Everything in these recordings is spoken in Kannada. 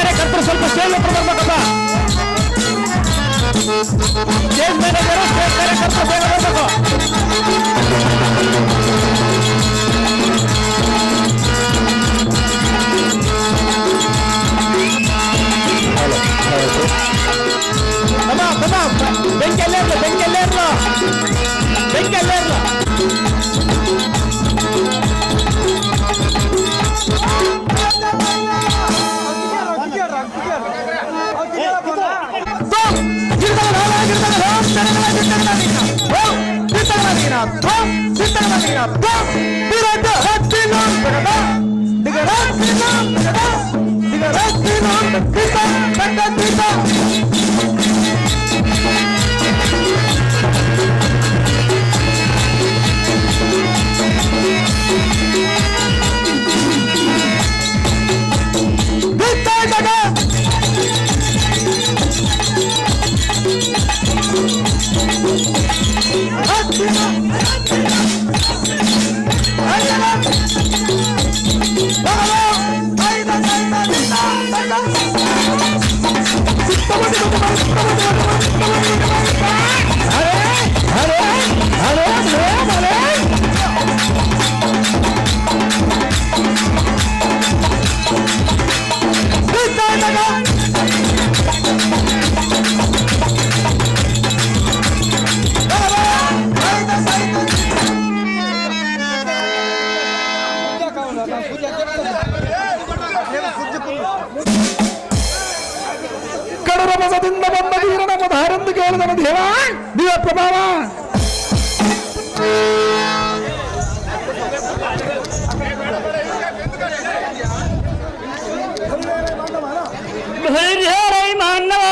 ಕಾರ್ಯಕರ್ತರು ಸ್ವಲ್ಪ ಸ್ಟೇಜ್ ಹತ್ರ ಬರ್ಬೇಕಪ್ಪ. ಸ್ಟೇಜ್ ಮ್ಯಾನೇಜರು ಸ್ಟೇಜ್ ಕಾರ್ಯಕರ್ತರು ಬೇಗ ಬರಬೇಕು. ಬೆಂಕಿಯಲ್ಲೇ ಇರಲ್ಲ, ಬೆಂಕಿಯಲ್ಲೇ ಇರಲ್ಲ, ಬೆಂಕಿಯಲ್ಲೇ ಇರಲ್ಲ. ಕಡರ ಬಸದಿಂದ ಬಂದ ವೀರನ ಮಧಾರೆಂದು ಕೇಳಿದ ದೇವ ದಿವ್ಯ ಪ್ರಭಾವ. ಮಾನವ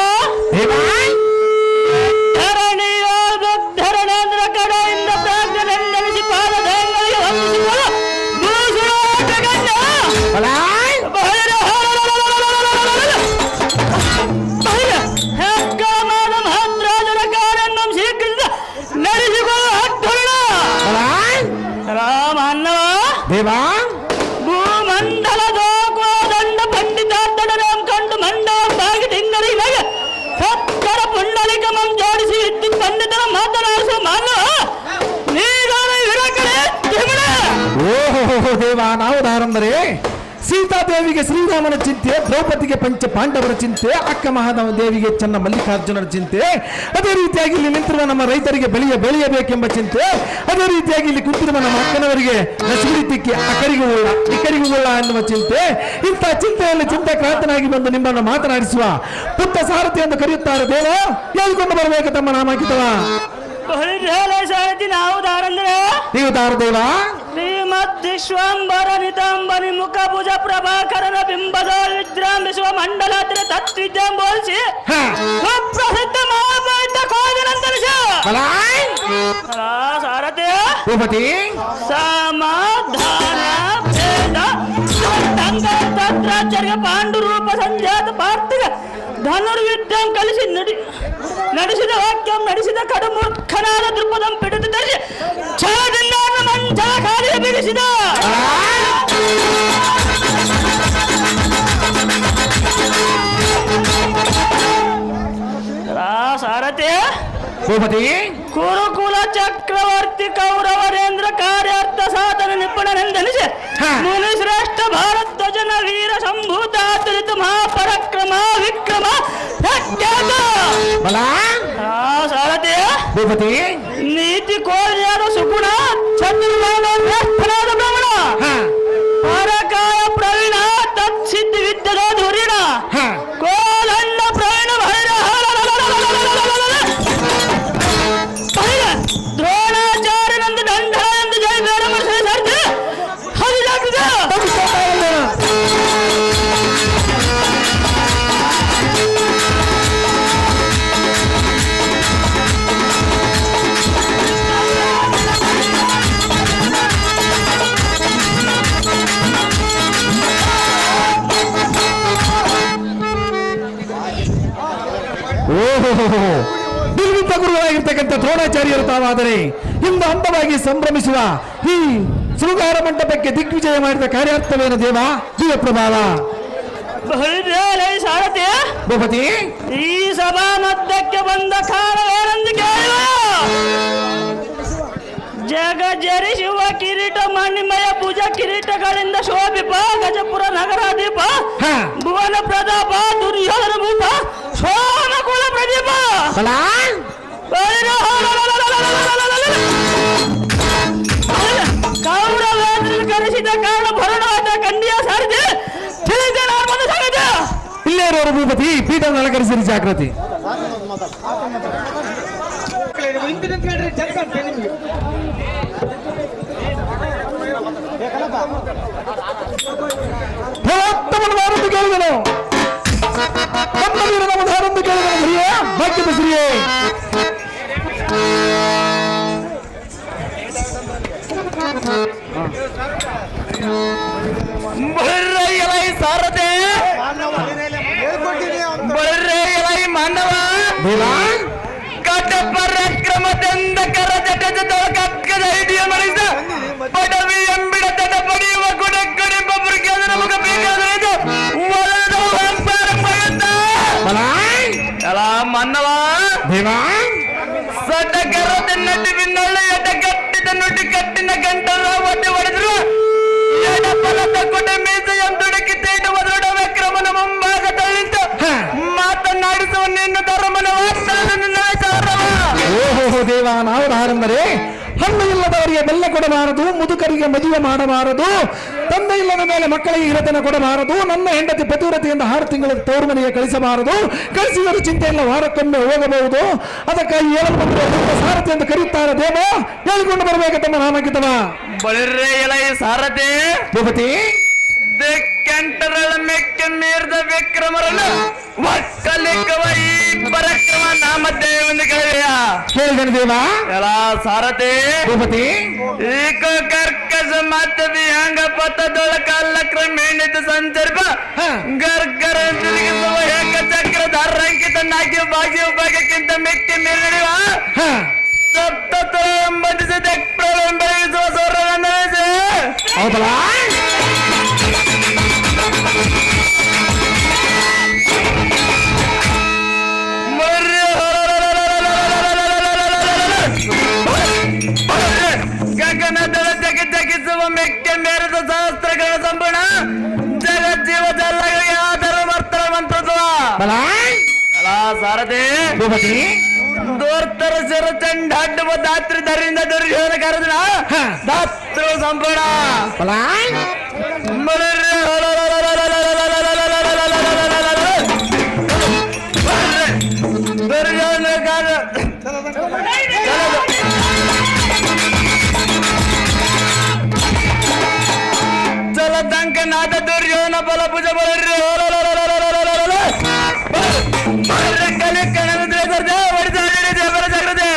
ಧರಣೇಂದ್ರ ಕಡೆಯಿಂದ ಪ್ರಾಜ್ಞನೆಂದೆನಿಸಿ ಪಾದಗಳಿಗೆ ವಂದಿಸಿಕೊಳ್ಳ ಮಹಾತ್ರಾಜನ ಕಾರ್ಯನ್ನು ಶೀಘ್ರ ನಡೆಸಿಕೊಳ್ಳುವ ರಾಮನ್ನವ ದೇವಾ ಭೂಮಂಡಲದ ದಂಡ ಪಂಡಿತಾರ್ಧನಂ ಕಂಡು ಮಂಡಲವಾಗಿ ತಿಂಗಳಿನಾಗ ಸತ್ಕರ ಪುಂಡಲಿಕಮಂ ಜೋಡಿಸಿ ಇದ್ದು ಪಂಡಿತರ ಮಾತನಾಡಿಸುವ ಮಾನವ ನೀಗಾನ ವಿರಕಡೆ ಓಹೋ ದೇವ ನಾವು ದಾರಂದರೆ ಸೀತಾದೇವಿಗೆ ಶ್ರೀರಾಮನ ಚಿಂತೆ, ದ್ರೌಪದಿಗೆ ಪಂಚ ಪಾಂಡವರ ಚಿಂತೆ, ಅಕ್ಕ ಮಹಾದೇವ ದೇವಿಗೆ ಚೆನ್ನ ಮಲ್ಲಿಕಾರ್ಜುನರ ಚಿಂತೆ, ಅದೇ ರೀತಿಯಾಗಿ ಇಲ್ಲಿ ನಿಂತಿರುವ ನಮ್ಮ ರೈತರಿಗೆ ಬೆಳೆಯಬೇಕೆಂಬ ಚಿಂತೆ, ಅದೇ ರೀತಿಯಾಗಿ ಇಲ್ಲಿ ಕೂತಿರುವ ನಮ್ಮ ಅಕ್ಕನವರಿಗೆ ನಸುಗುಳಿತಿಕ್ಕೆ ಇಕ್ಕರಿಗೂ ಎನ್ನುವ ಚಿಂತೆ. ಇಂಥ ಚಿಂತೆಯಲ್ಲಿ ಚಿಂತಾಕ್ರಾಂತನಾಗಿ ಬಂದು ನಿಮ್ಮನ್ನು ಮಾತನಾಡಿಸುವ ಪುತ್ತ ಸಾರಥಿ ಎಂದು ಕರೆಯುತ್ತಾರೆ. ದೇವ ಹೇಳ್ಕೊಂಡು ಬರಬೇಕು ತಮ್ಮ ನಾಮಾಂಕಿತವ. ನಾವು ದಾರಂದ್ರೆ ನೀವು ದಾರದೇವ ಶ್ರೀಮದ್ವಿಶ್ವಂಬರ ನಿತಾಂಬನಿ ಮುಖ ಭುಜ ಪ್ರಭಾಕರನ ಬಿಂಬದ ವಿಜೃಂಭಿಸುವ ಮಂಡಲಾತ್ರ ತತ್ವಿದ್ಯಾಂಬೋಲಿಸಿ ಸುಪ್ರಸಿದ್ಧ ಮಹಾಪವಿತ್ರ ಕೋವಿಲಂತರಿಸ ಸಾರಥಿ ಭೂಪತಿ ಸಮಾಧಾನ ಭೇದ ತತ್ರಾಚಾರ್ಯ ಪಾಂಡು ರೂಪ ಸಂಜಾತ ಪಾರ್ಥಿಗ ಧನುರ್ವಿದ್ಯಂ ಕಲಿಸಿ ನಡೆಸಿದ ವಾಕ್ಯಂ ನಡೆಸಿದ ಕಡುಮೂರ್ಖನಾದ ದೃಪದಂ ಪಿಡಿದು ಧರಿಸಿ ಛಲದಿಂದ ಮಂಚ ಕಾಲಿಯ ಬಿಡಿಸಿದ ಸಾರಥಿ ಭೂಪತಿ ಕುರುಕುಲ ಚಕ್ರವರ್ತಿ ಕೌರವರೇಂದ್ರ ಕಾರ್ಯಾರ್ಥ ಸಾಧನ ನಿಪುಣನೆಂದೆನಿಸಿ ಮುನಿ ಶ್ರೇಷ್ಠ ಭಾರತ ಧ್ವಜನ ವೀರ ಸಂಭೂತಾತರಿತ ಮಹಾಪರಕ್ರಮ ವಿಕ್ರಮ ಸಾರಥಿ ಭೂಪತಿ ನೀತಿ ಕೋರ್ಯಾದ ಸುಗುಣ ಚಂದ್ರಮಾನ ಶ್ರೇಷ್ಠನಾದ ಬ್ರಹ್ಮಣ ಪರಕಾಯ ಪ್ರವೀಣ ತತ್ಸಿದ್ಧಿ ವಿದ್ಯದ ಧುರಿಣ ಕೋಲಣ್ಣ ಪ್ರವೀಣ ಭೈರ ದ್ರೋಣಾಚಾರ್ಯನಂದು ದಂಡ ಎಂದು ಜಯ ಬೇಡ ಸರ್ಜಿ ಹರಿದಾಗ್ತದೆ. ದಿವ್ಯ ಗುರುವಾಗಿರ್ತಕ್ಕಂಥ ದ್ರೋಣಾಚಾರ್ಯರು ತಾವಾದರೆ ಇಂದು ಅಂದವಾಗಿ ಸಂಭ್ರಮಿಸುವ ಈ ಶೃಂಗಾರ ಮಂಟಪಕ್ಕೆ ದಿಗ್ವಿಜಯ ಮಾಡಿದ ಕಾರ್ಯಾರ್ಥವೇನು ದೇವ ದಿವ್ಯ ಪ್ರಭಾವ. ಭೂಪತಿ ಈ ಸಭಾ ಮಧ್ಯಕ್ಕೆ ಬಂದ ಕಾರಣವೇನೆಂದು ಕೇಳುವ. ಜಗ ಜರಿಸುವ ಕಿರೀಟ ಮಣಿಮಯ ಭುಜ ಕಿರೀಟಗಳಿಂದ ಶೋಭಿಪ ಗಜಪುರ ನಗರಾಧಿಪ ಭುವನ ಪ್ರತಾಪ ದುರ್ಯೋಧನ ಭೂಪ ಸೋಮಕುಲ ಪ್ರದೀಪ ಕೌರವೇಂದ್ರ ಕರೆಸಿದ ಕಾರಣ ಭರಣವಾದ ಕಂಡಿಯ ಸಾರಿದೆ ಇಲ್ಲೇ ಇರೋರು ಭೂಪತಿ ಪೀಠವನ್ನು ಅಲಂಕರಿಸಿರಿ ಜಾಗೃತಿ. ಭಾರತ ಕೇಳಿದನು ನಮ್ಮ ವೀರನ ಉದಾಹರಣೆ ಕೇಳಿದನು ಹಿರಿಯ ಭಾಗ್ಯದ ಶ್ರೀಯೇ. ಸಾರದೆ ಬರ್ರೆಯಲೈ ಮಾನವ ಕಟ ಪರಾಕ್ರಮದಿಂದ ಕರ ಜಟದ ಕಕ್ಕದ ಹಿಡಿಯ ಮರಿಸ ಪಡವಿ ಎಂಬಿಡತದ ಪಡೆಯುವ ಗುಡಕ್ಕಡಿ ಬಬ್ಬರಿಗೆ ಅದರ ಮುಖ ಬೇಕಾದರೆ ಮನ್ನವ ಸಟಕರದ ನಟಿ ಬಿನ್ನಳ್ಳ ಎಟ ಕಟ್ಟಿದ ನುಡಿ ಕಟ್ಟಿನ ಗಂಟಲ ಒಡ್ಡಿ ಹೊಡೆದ್ರು ಎಡ ಫಲದ ಕೊಡೆ ಮೀಸ ಎಂದುಡಕಿ ತೇಟು ಒದರಡ ವಿಕ್ರಮನ ಮುಂಭಾಗ ತಳ್ಳಿದ್ದು ಮಾತನಾಡಿಸುವ ನಿನ್ನ ಧರ್ಮನ ಓಹೋ ದೇವ, ನಾವು ಯಾರೆಂದರೆ ಹಣ್ಣು ಇಲ್ಲದವರಿಗೆ ಬೆಲ್ಲ ಕೊಡಬಾರದು, ಮುದುಕರಿಗೆ ಮದುವೆ ಮಾಡಬಾರದು, ತಂದೆ ಇಲ್ಲದ ಮೇಲೆ ಮಕ್ಕಳಿಗೆ ಹಿರತನ ಕೊಡಬಾರದು, ನನ್ನ ಹೆಂಡತಿ ಪತಿವ್ರತೆಯಿಂದ 6 ತಿಂಗಳ ತವರು ಮನೆಗೆ ಕಳಿಸಬಾರದು, ಕಳಿಸಿದರೂ ಚಿಂತೆಯಿಲ್ಲ ವಾರಕ್ಕೊಮ್ಮೆ ಹೋಗಬಹುದು, ಅದಕ್ಕಾಗಿ 7 ಸಾರಥಿ ಎಂದು ಕರೆಯುತ್ತಾರೆ ದೇವ. ಹೇಳಿಕೊಂಡು ಬರಬೇಕು ತಮ್ಮ ನಾಮಕಿತವ ಬಳಿರ್ರೆ ಎಲೈ ಸಾರಥಿ ಭೂಪತಿ. ಕೆಂಟರಳ ಮೆಕ್ಕೆ ಮೀರಿದ ವಿಕ್ರಮರನ್ನು ಒಕ್ಕಲಿಕ್ಕವ ಈ ಪರಾಕ್ರಮ ನಾಮದೇವೆಂದು ಕೇಳಿಯ ಕೇಳಿದನು ದೇವ. ಎಲ್ಲ ಸಾರಥಿ ಭೂಪತಿ ಈಕ ಕರ್ಕಶ ಮಾತ ವಿಹಂಗ ಪಥದೊಳ ಕಾಲ ಕ್ರಮೇಣಿತ ಸಂಚರ್ಪ ಗರ್ಗರ ತಿರುಗಿಸುವ ಏಕ ಚಕ್ರಧಾರ ಅಂಕಿತ ನಾಗ್ಯ ಭಾಗ್ಯ ಭಾಗಕ್ಕಿಂತ ಮೆಕ್ಕೆ ಮೇಲೆ ನಡೆಯುವ ಸಪ್ತ ಸಂಬಂಧಿಸಿದ ಪ್ರಲಂಬರಿಸುವ ಸ್ವರವನ್ನು ಹೌದಲ್ಲ. ಗಗನದಳ ಜಗ ಜಗಿಸುವ ಮೆಕ್ಕೆ ಮೇರದ ಸಹಸ್ರಗಳ ಸಂಪೂರ್ಣ ಜಗಜ್ಜೀವ ಜಲ್ಲಗಳಿಗೆ ಆಧಾರ ಮರ್ತರ ಮಂತ್ರತ್ವ ಸಾರಥಿ ಭೂಪತಿ ದೋರ್ತರ ಶಿರ ಚಂಡಾಡುವ ದಾತ್ರಿ ದರಿಂದ ದುರ್ಯೋಧನ ಕರೆದನ ದಾತೃ ಸಂಪೂರ್ಣ ದುರ್ಯೋಧನ ಕಾಲ ಚಲದಂಕನಾದ ದುರ್ಯೋಧನ ಬಲ ಭುಜ ಬಳಿ ಕಲಿ ಕಣವಿದ್ರೆ ಸರ್ಜ ಹೊಡಿದ ದೇವರ ಜಾಗ್ರತೆ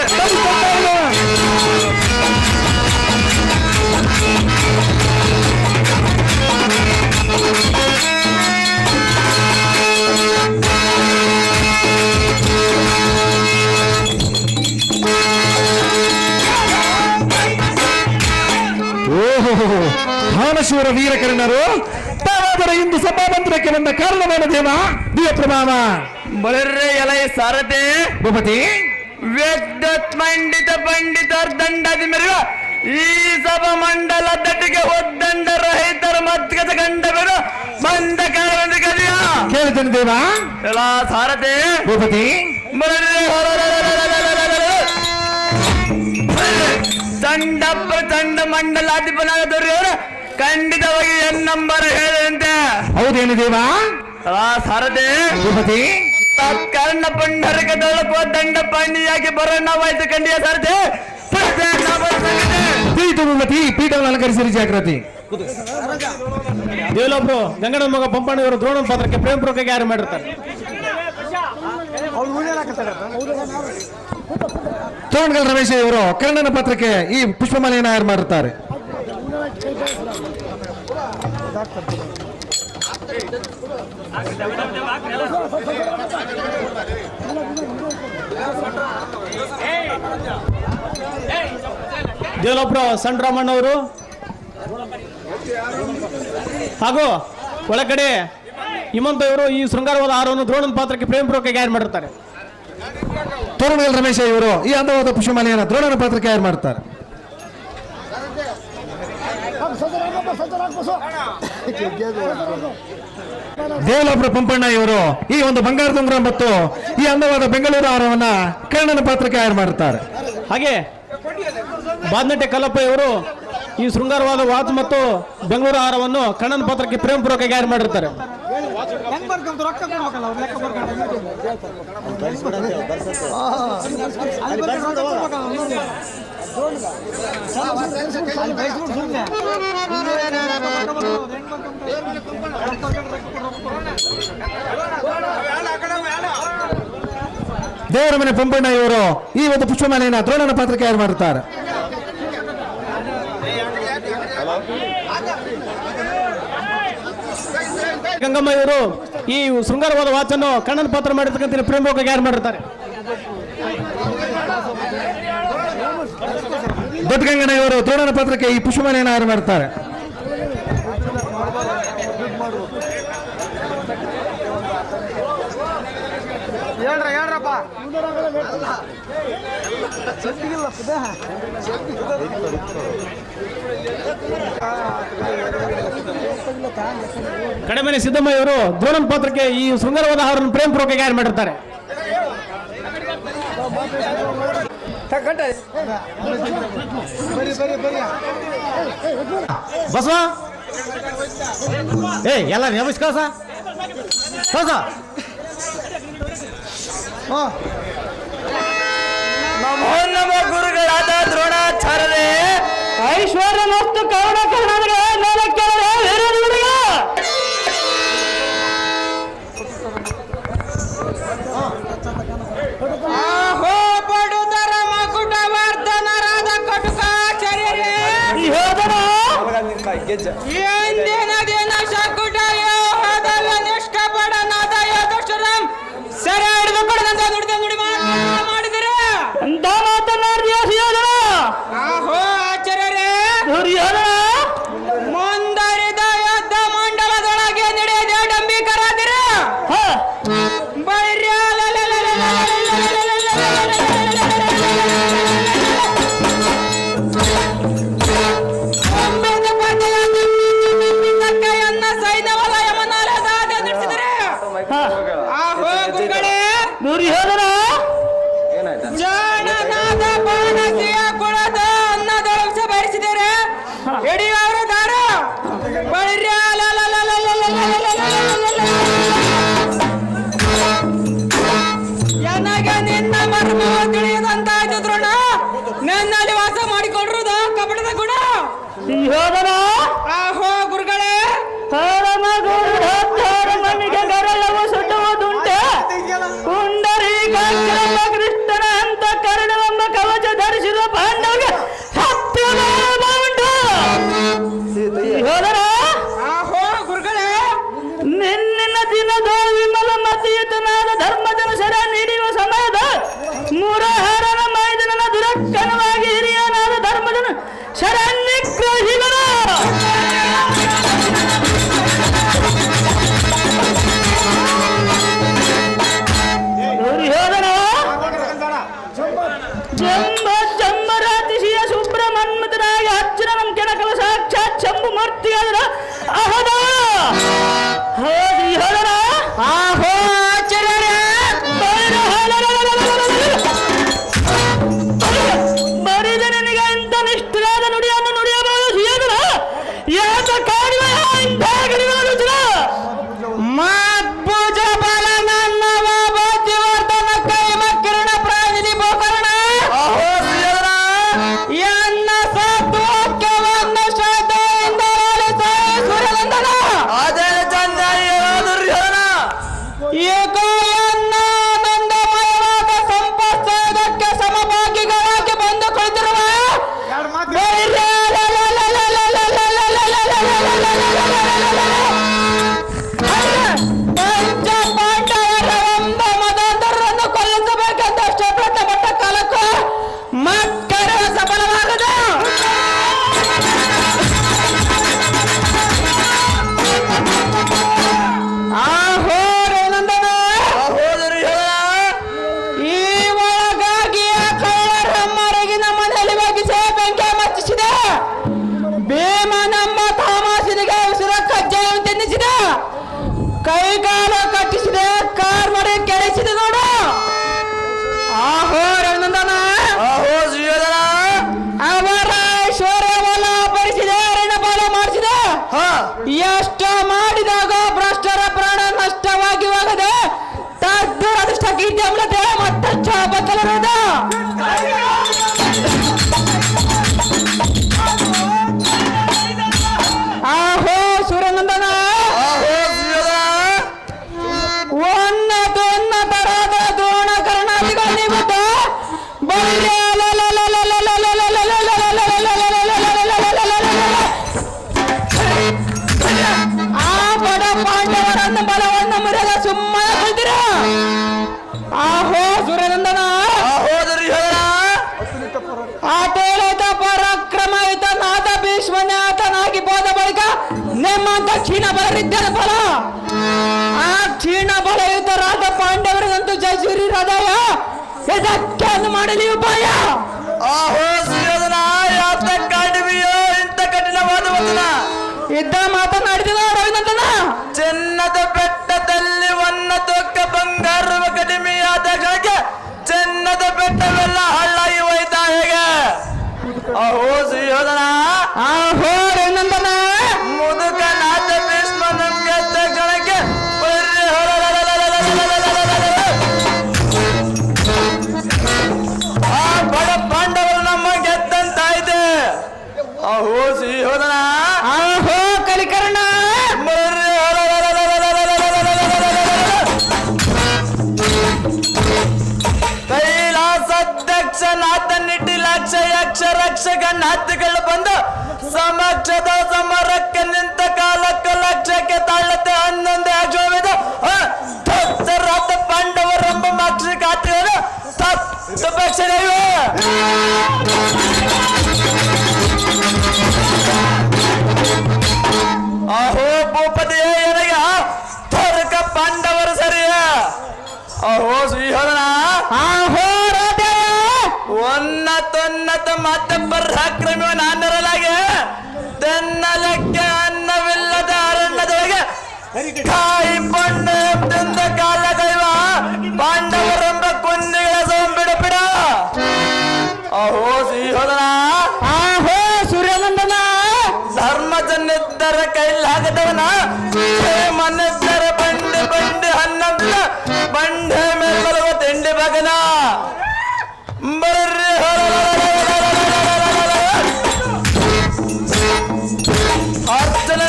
ಭಾನಶೂರ ವೀರಕರ್ಣರು ತಾವಾದರೆ ಇಂದು ಸಭಾಮಂದಿರಕ್ಕೆ ಬಂದ ಕಾರಣವೇನು ದೇವ? ದಿವ್ಯ ಪ್ರಭಾವ ಬಳಿರ್ರೆ ಎಲೈ ಸಾರಥಿ ಭೂಪತಿ. ವೇದತ್ ಮಂಡಿತ ಪಂಡಿತರ ದಂಡದಿ ಮೆರುವ ಈ ಸಭಾ ಮಂಡಲ ದಟ್ಟಿಗೆ ಒದ್ದಂಡ ರಹಿತರ ಮದ್ಗದ ಗಂಡ ಬೇಡ ಬಂದ ಕಾರಣವೆಂದು ಕದಿಯ ಕೇಳಿದನು ದೇವ. ಎಲ್ಲ ಸಾರಥಿ ಭೂಪತಿ ಚಂಡ ಪ್ರಚಂಡ ಮಂಡಲಾಧಿಪನಾದ ದುರ್ಯೋಧನ ಖಂಡಿತವಾಗಿ ನಂಬರ್ ಹೇಳಿದಂತೆ ಹೌದೇನು ದೇವ? ಸಾರಥಿ ಭೂಪತಿ ತತ್ಕಾರಣ ಪುಂಡರಿಕದೊಳಗುವ ದಂಡ ಪಾಂಡಿಯಾಗಿ ಬರೋಣವಾಯ್ತು ಕಂಡಿಯ ಸಾರಥಿ ತಿಳಿತು ಭೂಪತಿ. ಪೀಠವನ್ನು ಅಲಂಕರಿಸಿರಿ ಜಾಗೃತಿ. ದೇವಲೊಬ್ರು ಗಂಗಡ ಮಗ ಪಂಪಣ್ಣವರು ದ್ರೋಣ ಪಾತ್ರಕ್ಕೆ ಪ್ರೇಮ ಪೂರ್ವಕ ಯಾರು ಮಾಡಿರ್ತಾರೆ. ತೋಣ್ಗಲ್ ರಮೇಶ್ ಇವರು ಕರ್ಣನ ಪಾತ್ರಕ್ಕೆ ಈ ಪುಷ್ಪಮಾಲೆಯನ್ನು ತಯಾರು ಮಾಡಿರ್ತಾರೆ. ದೇವಲೊಬ್ರು ಸಣ್ಣ ರಾಮಣ್ಣವರು ಹಾಗೂ ಒಳಗಡೆ ಹಿಮಂತ ಇವರು ಈ ಶೃಂಗಾರವಾದ ಆಹಾರವನ್ನು ದ್ರೋಣನ ಪಾತ್ರಕ್ಕೆ ಪ್ರೇಮಪೂರ್ವಕ ತಯಾರು ಮಾಡಿರ್ತಾರೆ. ತೋರಣಗಲ್ ರಮೇಶ ಇವರು ಈ ಅಂದವಾದ ಪುಷ್ಪಮಾಲೆಯನ್ನು ದ್ರೋಣನ ಪಾತ್ರಕ್ಕೆ ತಯಾರು ಮಾಡ್ತಾರೆ. ದೇವಲಾಪುರ ಪಂಪಣ್ಣ ಇವರು ಈ ಒಂದು ಬಂಗಾರದ ಉಂಗುರ ಮತ್ತು ಈ ಅಂದವಾದ ಬೆಂಗಳೂರು ಹಾರವನ್ನ ಕರ್ಣನ ಪಾತ್ರಕ್ಕೆ ತಯಾರು ಮಾಡುತ್ತಾರೆ. ಹಾಗೆ ಬಾದ್ನಟ್ಟೆ ಕಲ್ಲಪ್ಪ ಇವರು ಈ ಶೃಂಗಾರವಾದ ವಾಚ್ ಮತ್ತು ಬೆಂಗಳೂರು ಆಹಾರವನ್ನು ಕಣ್ಣನ ಪಾತ್ರಕ್ಕೆ ಪ್ರೇಮಪೂರ್ವಕ ತಯಾರು ಮಾಡಿರ್ತಾರೆ. ದೇವರ ಮನೆ ಪಂಪಣ್ಣ ಇವರು ಈ ಒಂದು ಪುಷ್ಪಮಾಲೆಯನ್ನು ದ್ರೋಣನ ಪಾತ್ರಕ್ಕೆ ತಯಾರು ಮಾಡುತ್ತಾರೆ. ಗಂಗಮ್ಮ ಇವರು ಈ ಶೃಂಗಾರವಾದ ವಾಚನ್ನು ಕಣ್ಣನ ಪಾತ್ರ ಮಾಡಿರ್ತಕ್ಕಂಥ ಪ್ರೇಮಪೂರ್ವಕ ತಯಾರು ಮಾಡಿರ್ತಾರೆ. ದೊಡ್ಡ ಗಂಗಣ್ಣ ಇವರು ದ್ರೋಣನ ಪಾತ್ರಕ್ಕೆ ಈ ಪುಷ್ಪಮಾಲೆಯನ್ನು ತಯಾರು ಮಾಡುತ್ತಾರೆ. ಕಡೆಮನೆ ಸಿದ್ದಮ್ಮ ಇವರು ದ್ರೋಣನ ಪಾತ್ರಕ್ಕೆ ಈ ಶೃಂಗಾರವಾದ ಆಹಾರವನ್ನು ಪ್ರೇಮಪೂರ್ವಕ ತಯಾರು ಮಾಡಿರ್ತಾರೆ. ಬಸವ ಎಲ್ಲ ನಮಸ್ಕಾರ ನಮೋ ನಮೋ ಗುರುಗಳಾದ ದ್ರೋಣಾಚಾರ್ಯರೇ, ಐಶ್ವರ್ಯ ಮತ್ತು ಕರುಣ ಕರ್ಣಾಟಕ ಮೇಲೆ ಕೆಳಗೆ ವಿರೋಧಿಗಳಿಗೆ ಆಹೋ ಪಡುತರ ಮಕುಟ ವರ್ಧನರಾದ ಕಟುಕಾಚಾರ್ಯರೇ, ಯೋಧನ ಎಂದಿನ ದಿನ ಶಕುಟ ಯೋಧವ ನಿಷ್ಕಪಡನಾದ ಯೋಧಶ್ವರಂ ಸೆರೆ ಹಿಡಿದುಕೊಂಡಂತ ನುಡಿ ಮಾಡಿದರೆ ಅಂತ ಮಾತನಾಡಿದ ಯೋಧನ. ಆಹೋ ಆಚಾರ್ಯರೇ, ದುರ್ಯೋಧನ ಮುಂದರಿದ ಯುದ್ಧ ಮಂಡಲದೊಳಗೆ ನಡೆಯದೆ ಡಂಬಿಕರಾದಿರ ದುರ್ಯೋಧನ ಜಾಣನಾದ ಬಾಣಸಿಯ ಕುಳದ ಅನ್ನದೊಳಸ ಬಯಸಿದರೆ ಹಿಡಿಯವರು ದಾರ ನನಗೆ ನಿನ್ನ ಮರ್ಮ ತಿಳಿಯದಂತಾಯ್ತು ದ್ರೋಣ, ನನ್ನಲ್ಲಿ ವಾಸ ಮಾಡಿಕೊಂಡ್ರುದ ಕಪಟದ ಗುಣ. ಯೋಧನ ಆಹೋ ಗುರುಗಳೇ, ಮಣ್ಣಿಗೆ ಗರಳವು ಸುಟ್ಟುವುದುಂಟೆ ಪುಂಡರೀಕಾಕ್ಷರಮ್ಮ ಕೃಷ್ಣನ ಅಂತ ಕರ್ಣವೆಂಬ ಕವಚ ಧರಿಸಿದ ಪಾಂಡವಗೆ ಉಂಟು. ಯೋಧನ ಆಹೋ ಗುರುಗಳೇ, ನಿನ್ನಿನ ದಿನದ ವಿಮಲ ಮತಿಯುತನಾದ ಧರ್ಮಜನ ಸರ ನೀಡುವ ಸಮಯದ ಮುರಹರನ ಮೈದನನ ದುರಕ್ಕನವಾಗಿ ಹಿರಿಯನಾದ ಧರ್ಮಜನ ಶರಣ್ಯಗ್ರಹಿಗಳ ದುರ್ಯೋಧನ ಜಂಬರಾತಿಶಿಯ ಸುಬ್ರಹ್ಮಣ್ಯನಾಗಿ ಅರ್ಜುನನ ಕೆಣಕಲು ಸಾಕ್ಷಾತ್ ಶಂಭು ಮೂರ್ತಿಯಾದ ಅಹದ ದುರ್ಯೋಧನ ಆಹೋ ಆಚಾರ್ಯರೇ, ಬರಿದ ನಿನಗೆ ಇಂಥ ನಿಷ್ಠರಾದ ನುಡಿಯನ್ನು ನುಡಿಯಬಹುದು ದುರ್ಯೋಧನ. ಯಾತ ಕಾಡುವ ಇಂಥ ಗಿರಿಗಳ ಮದ್ಭುಜ ಬಲ ನನ್ನವ ಬುದ್ಧಿವರ್ಧನ ಕೈಮ ಕಿರಣ ಪ್ರಾಣಿನಿ ಗೋಕರ್ಣ ಎನ್ನ ಸತ್ವಕ್ಯವನ್ನು ಶ್ರದ್ಧೆಯಿಂದ ಸೂರ್ಯನಂದನ ದುರ್ಯೋಧನ ಏಕೋ ಎನ್ನ ಆನಂದಮಯವಾದ ಸಂಪತ್ಸೋದಕ್ಕೆ ಸಮಭಾಗಿಗಳಾಗಿ ಬಂದು ಕುಳಿತಿರುವ ಪಂಚ ಪಾಂಡವರ ಒಂದು ಮದಂತರನ್ನು ಕೊಲ್ಲಿಸಬೇಕೆಂದಷ್ಟೇ ಪ್ರಥಮಟ್ಟ ಕಾಲಕ್ಕೂ ಮಕ್ಕಳ ಸಫಲವಾಗದ ಆ ಅಂತ ಕ್ಷೀಣ ಬಲರಿದ್ದರೆ ಬಲ ಆ ಕ್ಷೀಣ ಬಲಯುತರಾದ ಪಾಂಡವರಿಗಂತೂ ಜಯಸೂರಿ ಹೃದಯ ಇದಕ್ಕೆ ಮಾಡಲಿ ಉಪಾಯ. ಆಹೋ ಸುಯೋಧನ, ಯಾತ ಕಾಡುವಿಯೋ ಇಂಥ ಕಠಿಣವಾದ ವಚನ. ಇದ್ದ ಮಾತನಾಡಿದ ರವಿನಂದನ. ಚಿನ್ನದ ಬೆಟ್ಟದಲ್ಲಿ ಒನ್ನ ತೂಕ ಬಂಗಾರವ ಕಡಿಮೆಯಾದ ಗಳಿಗೆ ಚಿನ್ನದ ಬೆಟ್ಟವೆಲ್ಲ ಹಳ್ಳಾಗಿ ಹೋಯ್ತಾ ಹೇಗೆ? ಆಹೋ ಸುಯೋಧನ, ಆಹೋ ರವಿನಂದನ. ಮುದುಕನಾದ ಭೀಷ್ಮ ನಮ್ಗೆ ಕ್ಷಣಕ್ಕೆ ಆ ಬಡ ಪಾಂಡವರು ನಮ್ಮ ಗೆದ್ದಂತಾಯ್ತು. ಆಹೋ ಸುಯೋಧನ, ಆಹೋ ಕಲಿಕರ್ಣ. ಕೈಲಾಸಾಧ್ಯಕ್ಷನಾಥ ನಿಟಿಲಾಕ್ಷ ಯಕ್ಷ ರಕ್ಷಕ ನಾಥಗಳು ಬಂದು ಸಮಕ್ಷದ ಸಮರಕ್ಕೆ ನಿಂತ ಕಾಲಕ್ಕೆ ಲಕ್ಷಕ್ಕೆ ತಾಳತೆ 11 ಅಕ್ಷೋವಿದ ರಾತ ಪಾಂಡವರೆಂಬ ಮಾಕ್ಷಿ ಖಾತ್ರಿಗಳು ತಪ್ಪಕ್ಷಣೆಯು. ಆಹೋ ಭೂಪತಿಯೇ ಎನಗ ತೋರಕ ಪಾಂಡವರು ಸರಿಯ. ಆಹೋ ಸುಯೋಧನ, ಆಹೋ ರಾಧೆ. ಉನ್ನತ ಮತ್ತೆ ಪರಾಕ್ರಮ ನಾನರಲಾಗೆ ತೆನ್ನಲಕ್ಕೆ ಅನ್ನವಿಲ್ಲದ ಅರಣ್ಯದೊಳಗೆ ಕಾಯಿ ಪಣ್ಣು ಎಂದ ಕಾಲ ದೈವ ಪಾಂಡವರೆಂಬ ಕುಂದಿಗಳ ಸೋಂಬಿಡ ಬಿಡ. ಆಹೋ ಸುಯೋಧನ, ಆಹೋ ಸೂರ್ಯನಂದನ. ಧರ್ಮಜನಿದ್ದರ ಕೈಲಾಗದವನ ಮನಿದ್ದರ ಬಂಡಿ ಬಂಡಿ ಹನ್ನೊಂದಿನ ಬಂಡೆ ಮೇಲ್ಬರುವ ತಿಂಡಿ ಬಗನ ಬರ್ರಿ ಅರ್ಚನ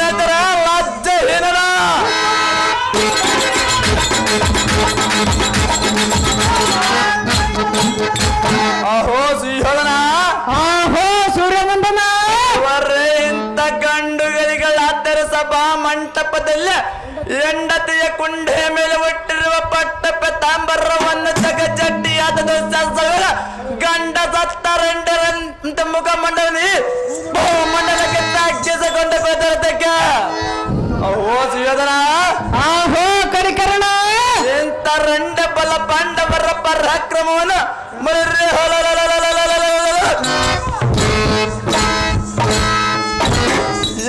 ಲಜ್ಜಹೀನನ. ಆಹೋ ಸಿಂಹನ, ಆಹೋ ಸೂರ್ಯನಂದನ. ಅವರೇ ಇಂಥ ಗಂಡುಗಳಿಗಳಾದರೆ ಸಭಾ ಮಂಟಪದಲ್ಲಿ ಹೆಂಡತಿಯ ಕುಂಡೆ ಮೇಲೆ ಒಟ್ಟಿರುವ ಪಟ್ಟಪ ತಾಂಬರವನ್ನು ಜಗಜಡ್ಡಿಯಾದ ದುಸ್ಸಾಹಸಗಳ ಗಂಡ ಸತ್ತರೆಂಡರಂತ ಮುಖಮಂಡಲಿ ಭೂಮಂಡಲಕ್ಕೆ ತಾಗಿಸಿಕೊಂಡ ಬೆದರತಕ್ಕೆ. ಓ ಸುಯೋಧನ, ಆಹೋ ಕರಿಕರ್ಣ. ಇಂಥ ರಂಡ ಬಲ ಪಾಂಡವರ ಪರಾಕ್ರಮವನ್ನು ಮರ್ರೆ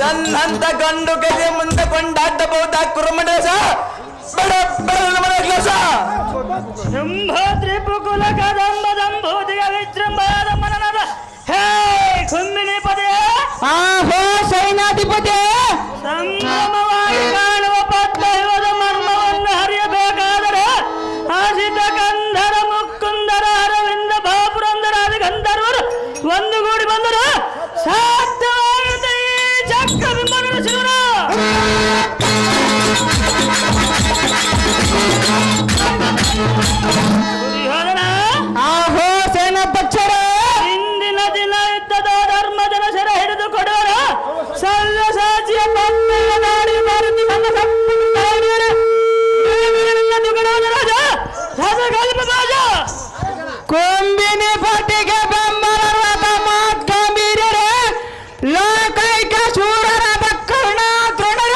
ಎನ್ನಂತ ಗಂಡು ಗಜೆ ಮುಂದೆ ಕೊಂಡಾಡಬಹುದಾ ಕುರುಮಂಡೇಶ ಬಡ ಕೆಲಸ. ತ್ರಿಪುಕುಲ ಕದಂಬ ದಂಭೂತಿಯ ವಿಜೃಂಭಣದ ಮನನದ ಹೇ ಕುಂಬಿನಿ ಪದೇ. ಆಹೋ ಸೈನಾಧಿಪತಿ. ಸಂಭ್ರಮವಾಗಿ ಕಾಣುವ ಪದ್ಮಯುಗದ ಮರ್ಮವನ್ನು ಹರಿಯಬೇಕಾದರೆ ಆಸಿತ ಕಂಧರ ಮುಕ್ಕುಂದರ ಅರವಿಂದ ಬಾಪುರಂದರಾದ ಗಂಧರ್ವರು ಒಂದುಗೂಡಿ ಬಂದರು ಸಾಧ್ಯವಾಗುತ್ತೆ ಈ ಚಕ್ರ ಬಿಂಬಗಳ ಶಿವನ. ಆಹೋ ಸೇನಾಧ್ಯಕ್ಷರ, ಇಂದಿನ ದಿನ ಯುದ್ಧದ ಧರ್ಮಜನ ಸೆರ ಹಿಡಿದು ಕೊಡುವರ ಸಲ್ಲ ಸಾಚಿಯ ಪಪ್ಪೆಯ ನಾಡಿ ಮಾರುತಿ ನನ್ನ ರಾಜ ಕೊಂಬಿನಿ ಪಟ್ಟಿಗೆ ಬೆಂಬಲವಾದ ಮಾತ್ ಗಂಭೀರರೇ ಲೋಕೈಕ ಶೂರರಾದ ಕರ್ಣ ದ್ರೋಣರ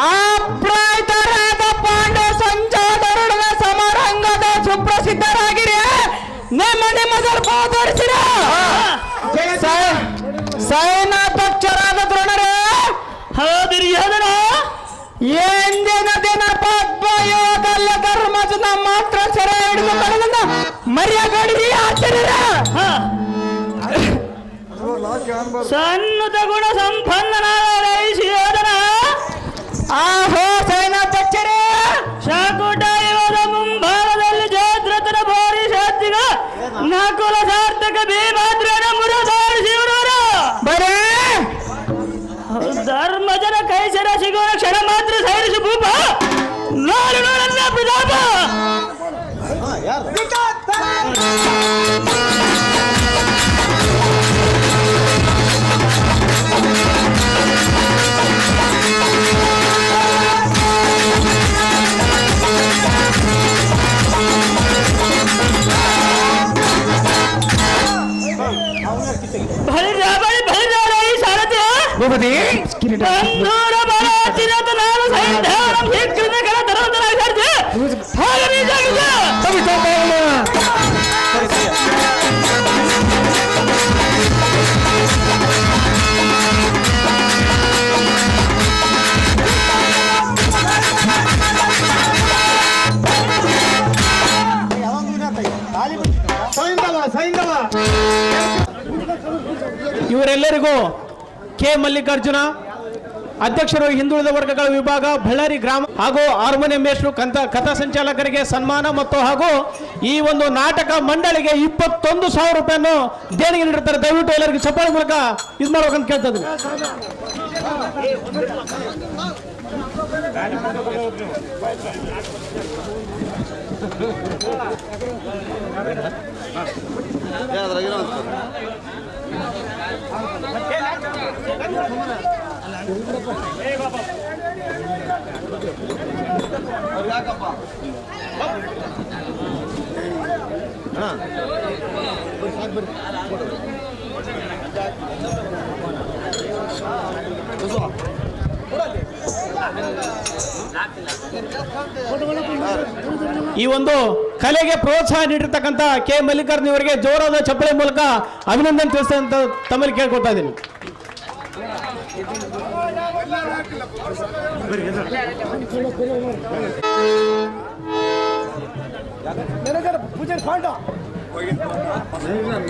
ಅಪ್ರಾಯತರಾದ ಪಾಂಡವ ಸಂಜಾದರುಣ ಸಮರಂಗದ ಸುಪ್ರಸಿದ್ಧರಾಗಿರಿ. ನಿಮ್ಮ ದರ್ಭೋಧರಿಸಿರ ಸೈನಾಧ್ಯಕ್ಷರಾದ ದ್ರೋಣರೇ. ಹೌದಿರಿಯೋದರ ಎಂದಿನ ದಿನ ಪದ್ಮಯೋಗಲ್ಲ ಧರ್ಮಜನ ಮಾತ್ರ ಸೆರೆ ಹಿಡಿದುಕೊಳ್ಳೋದನ್ನ ಮರ್ಯಾದೆ ಆಚಾರ್ಯರ. ಸನ್ನತ ಗುಣ ಸಂಪನ್ನನಾದ ವೈಶಿಯೋಧನ. ಆಹೋ ಸೇನಾಧ್ಯಕ್ಷರೇ, ಶಾಕುಟ ಯುವದ ಮುಂಭಾಗದಲ್ಲಿ ಜಯದ್ರಥನ ಬೋರಿ ಶಾಸ್ತ್ರಿಗ ನಕುಲ ಸಾರ್ಥಕ ಭೀಮಾದ್ರನ ಮುರದಾಡಿಸಿರುವರು ಬರೇ ಧರ್ಮಜನ ಕೈ ಸೆರ ಸಿಗುವ ಕ್ಷಣ ಮಾತ್ರ ಸೈರಿಸು ಭೂಪ ನೋಡು ನೋಡನ್ನ ಪ್ರತಾಪ. ಬಳಿ ಸಾರಥಿ ಭೂಪತಿ ಬಂಧೂರ ಬಲ ಚಿರತ ನಾನು ಸೈಂಧವನಂ ಹೀಕೃತ ಕಲ ತರೋದನ ಸರ್ಜ ಹಾಗರಿ ಜಗಜ ಸವಿತಾ ಬಾವನ. ಇವರೆಲ್ಲರಿಗೂ ಕೆ ಮಲ್ಲಿಕಾರ್ಜುನ ಅಧ್ಯಕ್ಷರು ಹಿಂದುಳಿದ ವರ್ಗಗಳ ವಿಭಾಗ ಬಳ್ಳಾರಿ ಗ್ರಾಮ ಹಾಗೂ ಹಾರ್ಮೋನಿಯಂ ಮೇಷ್ಟ್ರು ಕಥಾ ಸಂಚಾಲಕರಿಗೆ ಸನ್ಮಾನ ಮತ್ತು ಹಾಗೂ ಈ ಒಂದು ನಾಟಕ ಮಂಡಳಿಗೆ 21,000 ರೂಪಾಯಿಯನ್ನು ದೇಣಿಗೆ ನೀಡುತ್ತಾರೆ. ದಯವಿಟ್ಟು ಎಲ್ಲರಿಗೂ ಚಪ್ಪಾಳೆ ಮೂಲಕ ಇದು ಮಾಡ್ಬೇಕಂತ ಕೇಳ್ತಾ ಇದ್ದೀನಿ. ಈ ಒಂದು ಕಲೆಗೆ ಪ್ರೋತ್ಸಾಹ ನೀಡಿರ್ತಕ್ಕಂಥ ಕೆ ಮಲ್ಲಿಕಾರ್ಜುನ ಇವರಿಗೆ ಜೋರಾದ ಚಪ್ಪಳೆ ಮೂಲಕ ಅಭಿನಂದನೆ ತಿಳಿಸ್ತಂತ ತಮ್ಮಲ್ಲಿ ಕೇಳ್ಕೊಳ್ತಾ ಇದ್ದೀನಿ.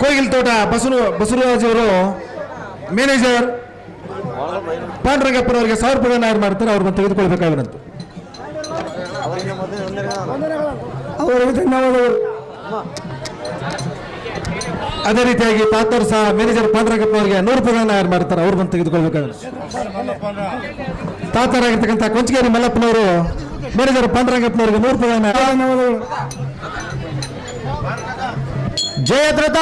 ಕೋಗಿಲ್ ತೋಟ ಬಸವರಾಜ್ ಅವರು ಮ್ಯಾನೇಜರ್ ಪಾಂಡುರಂಗಪ್ಪನವರಿಗೆ 1,000 ರೂಪಾಯಿ ನಾಯರ್ ಮಾಡ್ತಾರೆ. ಅವ್ರನ್ನ ತೆಗೆದುಕೊಳ್ಬೇಕಾಗಿರಂತೆ. ಅವರಿಗೆ ಧನ್ಯವಾದಗಳು. ಅದೇ ರೀತಿಯಾಗಿ ತಾತರ್ ಸಹ ಮ್ಯಾನೇಜರ್ ಪಾಂಡುರಂಗಪ್ಪನವರಿಗೆ 100 ರೂಪಾಯಿ ನಾಯರ್ ಮಾಡ್ತಾರೆ. ಅವ್ರು ಬಂದು ತೆಗೆದುಕೊಳ್ಬೇಕಾಗುತ್ತೆ. ತಾತರಾಗಿರ್ತಕ್ಕಂಥ ಕೊಂಚಗೇರಿ ಮಲ್ಲಪ್ಪನವರು ಮ್ಯಾನೇಜರ್ ಪಾಂಡುರಂಗಪ್ಪನವರಿಗೆ 100 ರೂಪಾಯಿ ಧನ್ಯವಾದಗಳು. ಜಯದ್ರಥ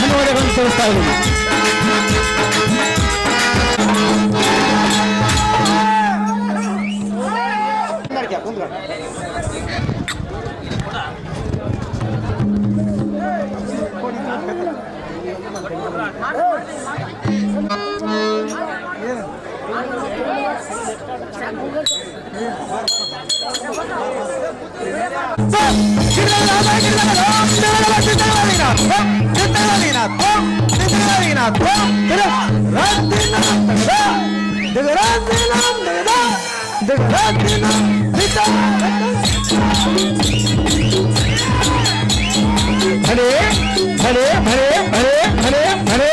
ಧನ್ಯವಾದಗಳನ್ನು ತಿಳಿಸ್ತಾ ಇದ್ದೀನಿ. ಭಲೆ ಭಲೆ ಭಲೆ ಭಲೆ ಭಲೆ ಭಲೆ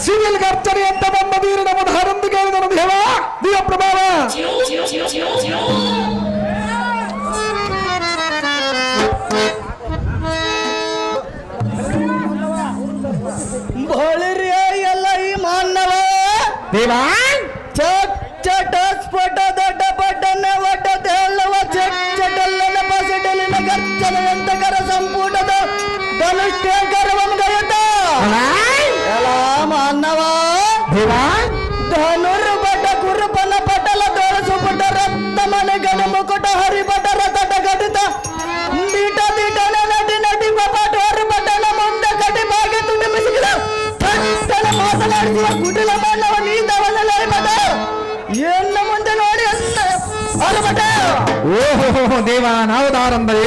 ಸೀರಿಯಲ್ ಅರ್ಚನೆ ಅಂತ ಬಂದ ವೀರನ ಮಧಾರಂದು ಕೇಳಿದನು ದೇವ ದಿವ್ಯ ಪ್ರಭಾವ. ಬಳಿರಿಯ ಎಲ್ಲ ಈ ಮಾನವ ದೇವ ಚಟ್ ಚಟ ಸ್ಫೋಟ ದೊಡ್ಡ ಪಟ್ಟಣ ಒಡ್ಡ ತೆಲ್ಲವ ಚಟ್ ಚಟಲ್ಲನ ಪಸಡಲಿನ ಗರ್ಜನವಂತಕರ ಸಂಪುಟದ ಧನುಷ್ಠೇಕರವಂ ಎಲ್ಲ ಮಾನವ ದೇವ ಧನುರ್ಬಟ ಕುರುಪನ ಪಟಲ ತೋರಿಸುಪುಟ ರಕ್ತ ಮನೆ ಗಣ ಮುಕುಟ ಹರಿಪಟ ರಥಟ ಘಟಿತ ದೀಟ ದೀಟನ ನಟಿ ನಟಿ ಪಪಾಟ ಹೊರಪಟನ ಮುಂದೆ ಕಟಿ ಬಾಗಿ ತುಟಿ ಮಿಸಿಗಿದ ಥಟ್ಟನ ಮಾತನಾಡಿಸುವ ಕುಟಿಲ ಮಾನವ ನೀಂದವಲ್ಲ ಮಠ ಎನ್ನ ಮುಂದೆ ನೋಡಿ ಅಂತ ಹೊರಪಟ. ಓಹೋ ದೇವ ನಾವುದಾರಂದರೆ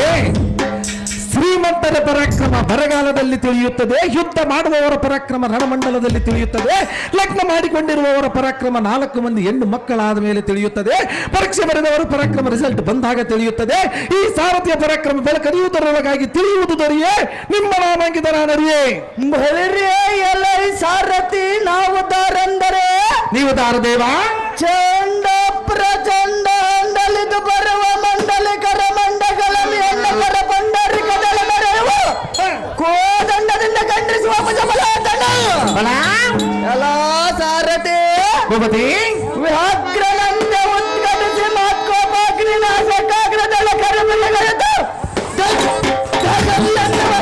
ಶ್ರೀ ಶ್ರೀಮಂತರ ಪರಾಕ್ರಮ ಬರಗಾಲದಲ್ಲಿ ತಿಳಿಯುತ್ತದೆ, ಯುದ್ಧ ಮಾಡುವವರ ಪರಾಕ್ರಮ ರಣಮಂಡಲದಲ್ಲಿ ತಿಳಿಯುತ್ತದೆ, ಲಗ್ನ ಮಾಡಿಕೊಂಡಿರುವವರ ಪರಾಕ್ರಮ 4 ಮಂದಿ ಹೆಣ್ಣು ಮಕ್ಕಳಾದ ಮೇಲೆ ತಿಳಿಯುತ್ತದೆ, ಪರೀಕ್ಷೆ ಬರೆದವರ ಪರಾಕ್ರಮ ರಿಸಲ್ಟ್ ಬಂದಾಗ ತಿಳಿಯುತ್ತದೆ. ಈ ಸಾರಥಿಯ ಪರಾಕ್ರಮ ಬೆಳಕರಿಯುವುದರೊಳಗಾಗಿ ತಿಳಿಯುವುದು ದೊರೆಯೇ, ನಿಮ್ಮ ನಾಮಾಂಕಿತ ನಾನರಿಯೇ. ಎಲ್ಲ ಸಾರಥಿ ನಾವು ದಾರಂದರೆ ನೀವು ದಾರ ದೇವ ಚಂಡ ಪ್ರಚಂಡ ಅಂಡಲಿದು ಬರುವ ಮಂಡಲಿಕರ ಮಂಡಗಳ ಹೆಣ್ಣಕರ ಬಂಡರಿ ಕದಲ ಮೆರೆಯುವ ಕೋದಂಡದಿಂದ ಖಂಡಿಸುವ ಎಲ್ಲ ಸಾರಥಿ ಭೂಪತಿ ವ್ಯಾಘ್ರನಂತೆ ಉದ್ಘಟಿಸಿ ಮಾತ್ಕೋಪಾಗ್ನಿ ನಾಶಕಾಗ್ರದಳ ಕರಬಲಗಳೆದು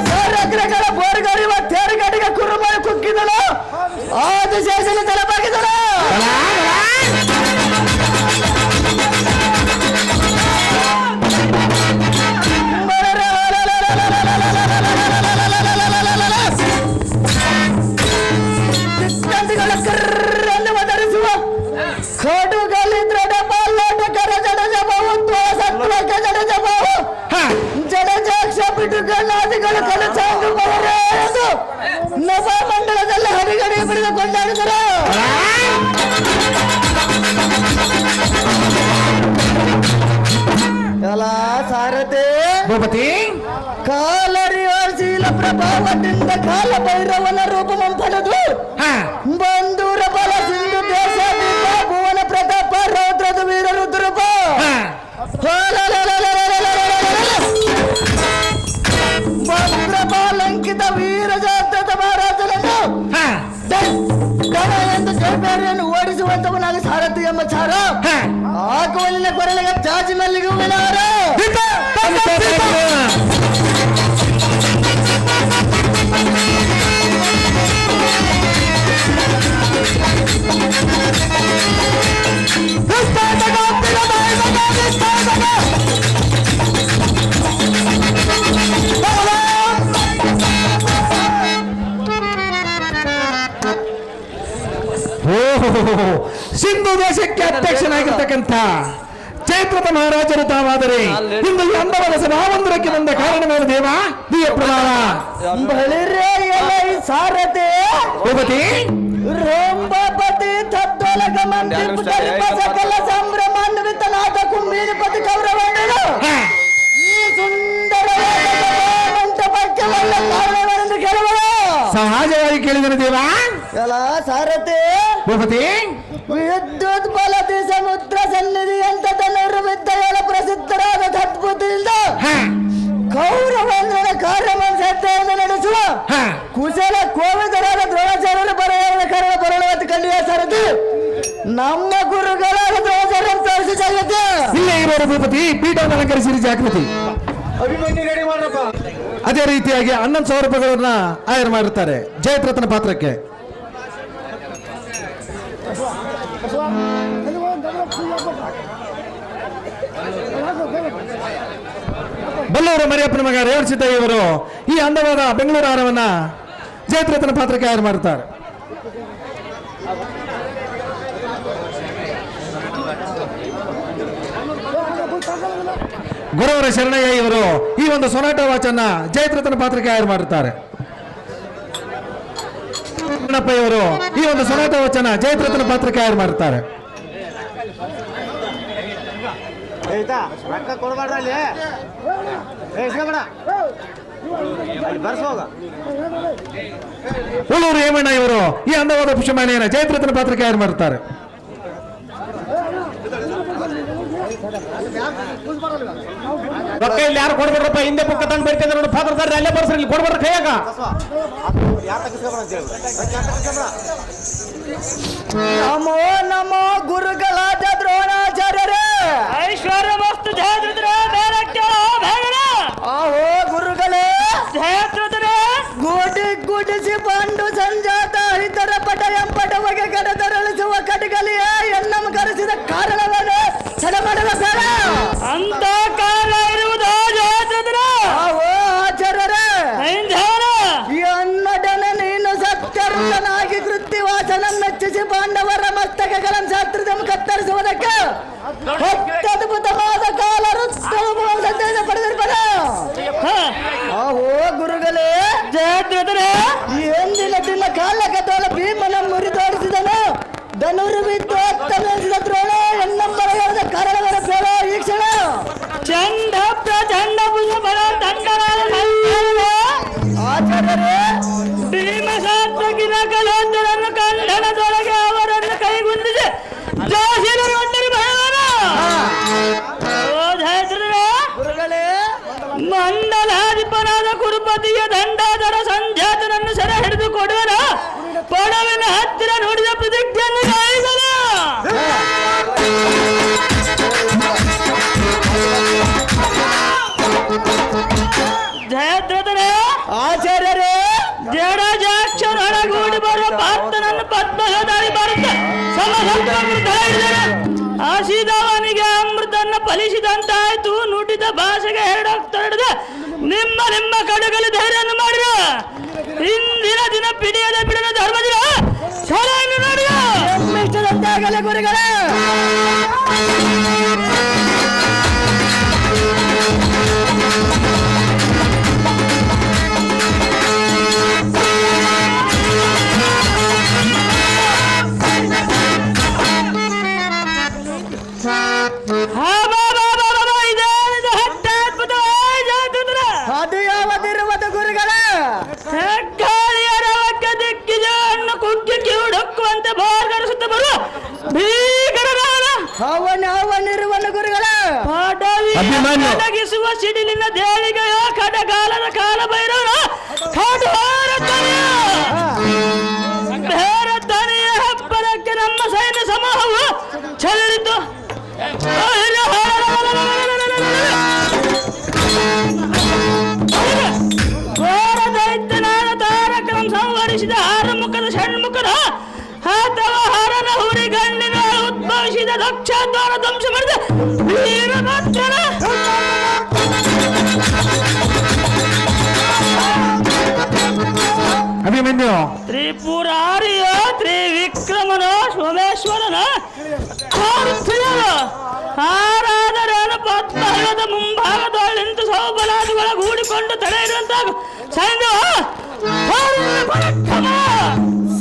ಸಾರಗ್ರಗಳ ಬೋರ್ಗರಿವ ತೇರುಗಡಿಗೆ ಕುರುಮಯ ಕುಕ್ಕಿದನು ಆದಿಶೇಷನ ತಲಪಾಗಿದನು. ಧರಿಸುವ ಖಡುಗಲಿ ದೃಢ ಬಾಲೋಟಕರ ಜಡಜಬವು ತ್ವಸತ್ವಕ ಜಡಜಬವು ಜಡಜಾಕ್ಷ ಪಿಟುಕನಾದಿಗಳು ಕನಸಾಂಗು ಬರದು ನವ ಮಂಡಲದಲ್ಲಿ ಹರಿಗಡಿ ಬಿಡಿದು ಕೊಂಡಾಡಿದರು. ಎಲ್ಲ ಸಾರಥಿ ಭೂಪತಿ ಕಾಲರಿಯ ಶೀಲ ಪ್ರಭಾವದಿಂದ ಕಾಲ ಭೈರವನ ರೂಪವನ್ನು ಪಡೆದು ಬಂಧುರ ಬಲ ಸಿಂಧು ದೇಶ ಭುವನ ಪ್ರತಾಪ ರೌದ್ರದ ವೀರ ರುದ್ರಪ ಭದ್ರಪಾಲಂಕಿತ ವೀರ ಜಾತದ ಮಹಾರಾಜನನ್ನು ದಣ ಎಂದು ಜಯಬೇರಿಯನ್ನು ಓಡಿಸುವಂತವನಾಗಿ ಸಾರಥಿ ಎಂಬ ಚಾರ ಆಕುವಲಿನ ಕೊರಳಿಗೆ ಜಾಜಿ ಮಲ್ಲಿಗೆ ಹೂವಿನವರ ಸಿಂಧು ದೇಶಕ್ಕೆ ಅಧ್ಯಕ್ಷನಾಗಿರ್ತಕ್ಕಂಥ ಚೈತ್ರದ ಮಹಾರಾಜರು ತಾವಾದರೆ ಇಂದು ಈ ಅಂದವಾದ ಸಭಾವಂತರಕ್ಕೆ ಬಂದ ಕಾರಣವೇನು ದೇವ? ದಿವ್ಯ ಪ್ರಮಾಣ ಸಾರಥಿ ಭೂಪತಿ ರೋಂಬಪತಿ ತತ್ವಲಕ ಮಂತ್ರಿ ಪುಟಲಿಪ ಸಕಲ ಸಂಭ್ರಮಾನ್ವಿತ ನಾಥ ಕುಂಭೀರಪತಿ ಕೌರವಂಡರು ಈ ಸುಂದರವಾದ ಮಂಟಪಕ್ಕೆ ಒಳ್ಳೆ ಕಾರಣವೆಂದು ಕೇಳುವರು. ಸಹಜವಾಗಿ ಕೇಳಿದನು ದೇವ. ಎಲ್ಲ ಸಾರಥಿ ಭೂಪತಿ ವಿದ್ಯುತ್ ಬಲದಿ ಸಮುದ್ರ ಸನ್ನಿಧಿ ಅಂತ ಧನುರ್ವಿದ್ಯೆಗಳ ಪ್ರಸಿದ್ಧರಾದ ಅದ್ಭುತದಿಂದ ಕೌರವೇಂದ್ರನ ಕಾರ್ಯವನ್ನು ಶ್ರದ್ಧೆಯಿಂದ ನಡೆಸುವ ಕುಶಲ ಕೋವಿದರಾದ ದ್ರೋಣಾಚಾರ್ಯರು ಬರೆಯುವ ಕಾರಣ ಬರಳವತ್ತು ಕಂಡಿದೆ ಸಾರಥಿ ನಮ್ಮ ಗುರುಗಳಾದ ದ್ರೋಣಾಚಾರ್ಯ ತೋರಿಸಿ ಜಾಗೃತಿ ಇಲ್ಲೇ ಇರೋರು ಭೂಪತಿ ಪೀಠವನ್ನು ಅಲಂಕರಿಸಿರಿ ಜಾಗೃತಿ. ಅದೇ ರೀತಿಯಾಗಿ 11,000 ರೂಪಾಯಿಗಳನ್ನ ಆಯರ್ ಮಾಡಿರ್ತಾರೆ ಜಯದ್ರಥನ ಪಾತ್ರಕ್ಕೆ. ಬಲ್ಲೂರು ಮರಿಯಪ್ಪನ ಮಗ ರೇವಣ ಸಿದ್ದಯ್ಯ ಇವರು ಈ ಅಂದವಾದ ಬೆಂಗಳೂರು ಹಾರವನ್ನ ಜಯದ್ರಥನ ಪಾತ್ರಕ್ಕೆ ಆಯರ್ ಮಾಡುತ್ತಾರೆ. ಗುರುವರ ಶರಣಯ್ಯ ಇವರು ಈ ಒಂದು ಸೊನಾಟ ವಾಚನ್ನ ಜಯದ್ರಥನ ಪಾತ್ರಕ್ಕೆ ಆಯರ್ ಮಾಡುತ್ತಾರೆ. ಇವರು ಈ ಒಂದು ಸೊನಾಟ ವಾಚನ ಜಯದ್ರಥನ ಪಾತ್ರಕ್ಕೆ ಆಯರ್ ಮಾಡುತ್ತಾರೆ. ಉಳೂರು ಹೇಮಣ್ಣ ಇವರು ಈ ಅಂದವಾದ ಪುಷ್ಪಮಾಲೆಯನ್ನು ಜಯದ್ರಥನ ಪಾತ್ರಕ್ಕೆ ಆಯರ್ ಮಾಡುತ್ತಾರೆ. ರೊಕ್ಕ ಇಲ್ಲಿ ಯಾರು ಕೊಡ್ಬೇಡ್ರಪ್ಪ, ಹಿಂದೆ ಪುಕ್ಕ ತಂದು ಬರ್ತಿದ್ರೆ ನೋಡಿ ಪಾತ್ರದಾರ ಅಲ್ಲೇ ಬರ್ಸ್ರಿ, ಇಲ್ಲಿ ಕೊಡ್ಬೇಡ್ರ ಕೈಯಾಗ. ನಮೋ ನಮೋ ಗುರುಗಳಾದ ದ್ರೋಣಾಚಾರ್ಯರೇ ಐಶ್ವರ್ಯ ಮಸ್ತು ಜಯದ್ರಥರ ಆಹೋ ಗುರುಗಳೇ ಜಯದ್ರಥರೇ ಗುಡಿಸಿ ಬಂಡು ಸಂಜಾತ ಇತರ ಪಟ ಎಂಪಟವಗೆ ಕಡದರಳಿಸುವ ಕಟಗಲಿಯ ಎನ್ನಂ ಕರೆಸಿದ ಕಾರಣವನ್ನು ಸಡ ಮಾಡುವ ಬೇಡ ಅಂತ ಕಾರಣ ಇರುವುದು ಜಯದ್ರಥರ ಆಹೋ ಆಚಾರ್ಯರೇ ಎನ್ನಡನೆ ನೀನು ಸತ್ಯರ್ಥನಾಗಿ ಕೃತ್ಯವಾಚನ ಮೆಚ್ಚಿಸಿ ಪಾಂಡವರ ಮಸ್ತಕಗಳನ್ನು ಶಾಸ್ತ್ರದ ಮುಖತ್ತ ನನ್ನ ಹತ್ತಿರ ನೋಡಿದ ಪ್ರತಿಜ್ಞೆಯನ್ನು ಗಾಯಿಸಲು ಜಯದ್ರಥನೇ ಆಚಾರ್ಯರೇ ಜಡಜಾಕ್ಷರೊಳಗೂಡಿ ಬರುವ ಪಾರ್ಥನನ್ನು ಪದ್ಮಗದಾಳಿ ಬರುತ್ತ ಹಸಿದವನಿಗೆ ಅಮೃತನ್ನ ಫಲಿಸಿದಂತಾಯ್ತು. ನುಡಿದ ಭಾಷೆಗೆ ಎರಡಾಗ್ತಡದ ನಿಮ್ಮ ನಿಮ್ಮ ಕಡೆಗಳು ಧೈರ್ಯವನ್ನು ಮಾಡಿರ. ಇಂದಿನ ದಿನ ಪಿಡಿಯದ ಬಿಡದ ಧರ್ಮದಿನ ಸಲಹೆಯನ್ನು ನೋಡಿದ ಇಷ್ಟದಂತಾಗಲೇ ಗುರುಗಳೇ. ಅದು ಯಾವದಿರುವುದು ಗುರುಗಳೇ? ಗಾಳಿಯರ ಒಕ್ಕ ದಿಕ್ಕಿದೆ ಅನ್ನು ಕುಗ್ಗಿ ಕಿವುಡಕ್ಕುವಂತೆ ಬಾರ್ಗಡಿಸುತ್ತ ಬರುವ ಭೀಕರನಾದ ಅವನಿರುವನು ಗುರುಗಳೇ. ಅಡಗಿಸುವ ಸಿಡಿಲಿನ ದೇಳಿಗೆಯ ಕಡಗಾಲದ ಕಾಲ ಭೈರವನ ಕಾಡುವಾರ ದನಿಯ ಹಬ್ಬರಕ್ಕೆ ನಮ್ಮ ಸೈನ್ಯ ಸಮೂಹವು ಚಲಿತು. ಘೋರ ದೈತ್ಯನಾದ ತಾರಕಂ ಸಂಹರಿಸಿದ ಆರುಮುಖದ ಷಣ್ಮುಖನ ಅಥವಾ ಹರನ ಹುರಿ ಗಣ್ಣಿನ ಉದ್ಭವಿಸಿದ ದಕ್ಷದ್ವಾರ ಧ್ವಂಸ ಮಾಡಿದ ವೀರಭದ್ರನ ಅಭಿಮನ್ಯು ತ್ರಿಪುರಾರಿಯ ತ್ರಿವಿಕ್ರಮನ ಸೋಮೇಶ್ವರನ ಆರಾಧನೆಯನ್ನು ಪದ್ಮಹದ ಮುಂಭಾಗದೊಳಿಂತು ಸೌಬಲಾದಿಗಳ ಗೂಡಿಕೊಂಡು ತಡೆ ಇರುವಂತಾಗ ಸೈನ್ಯ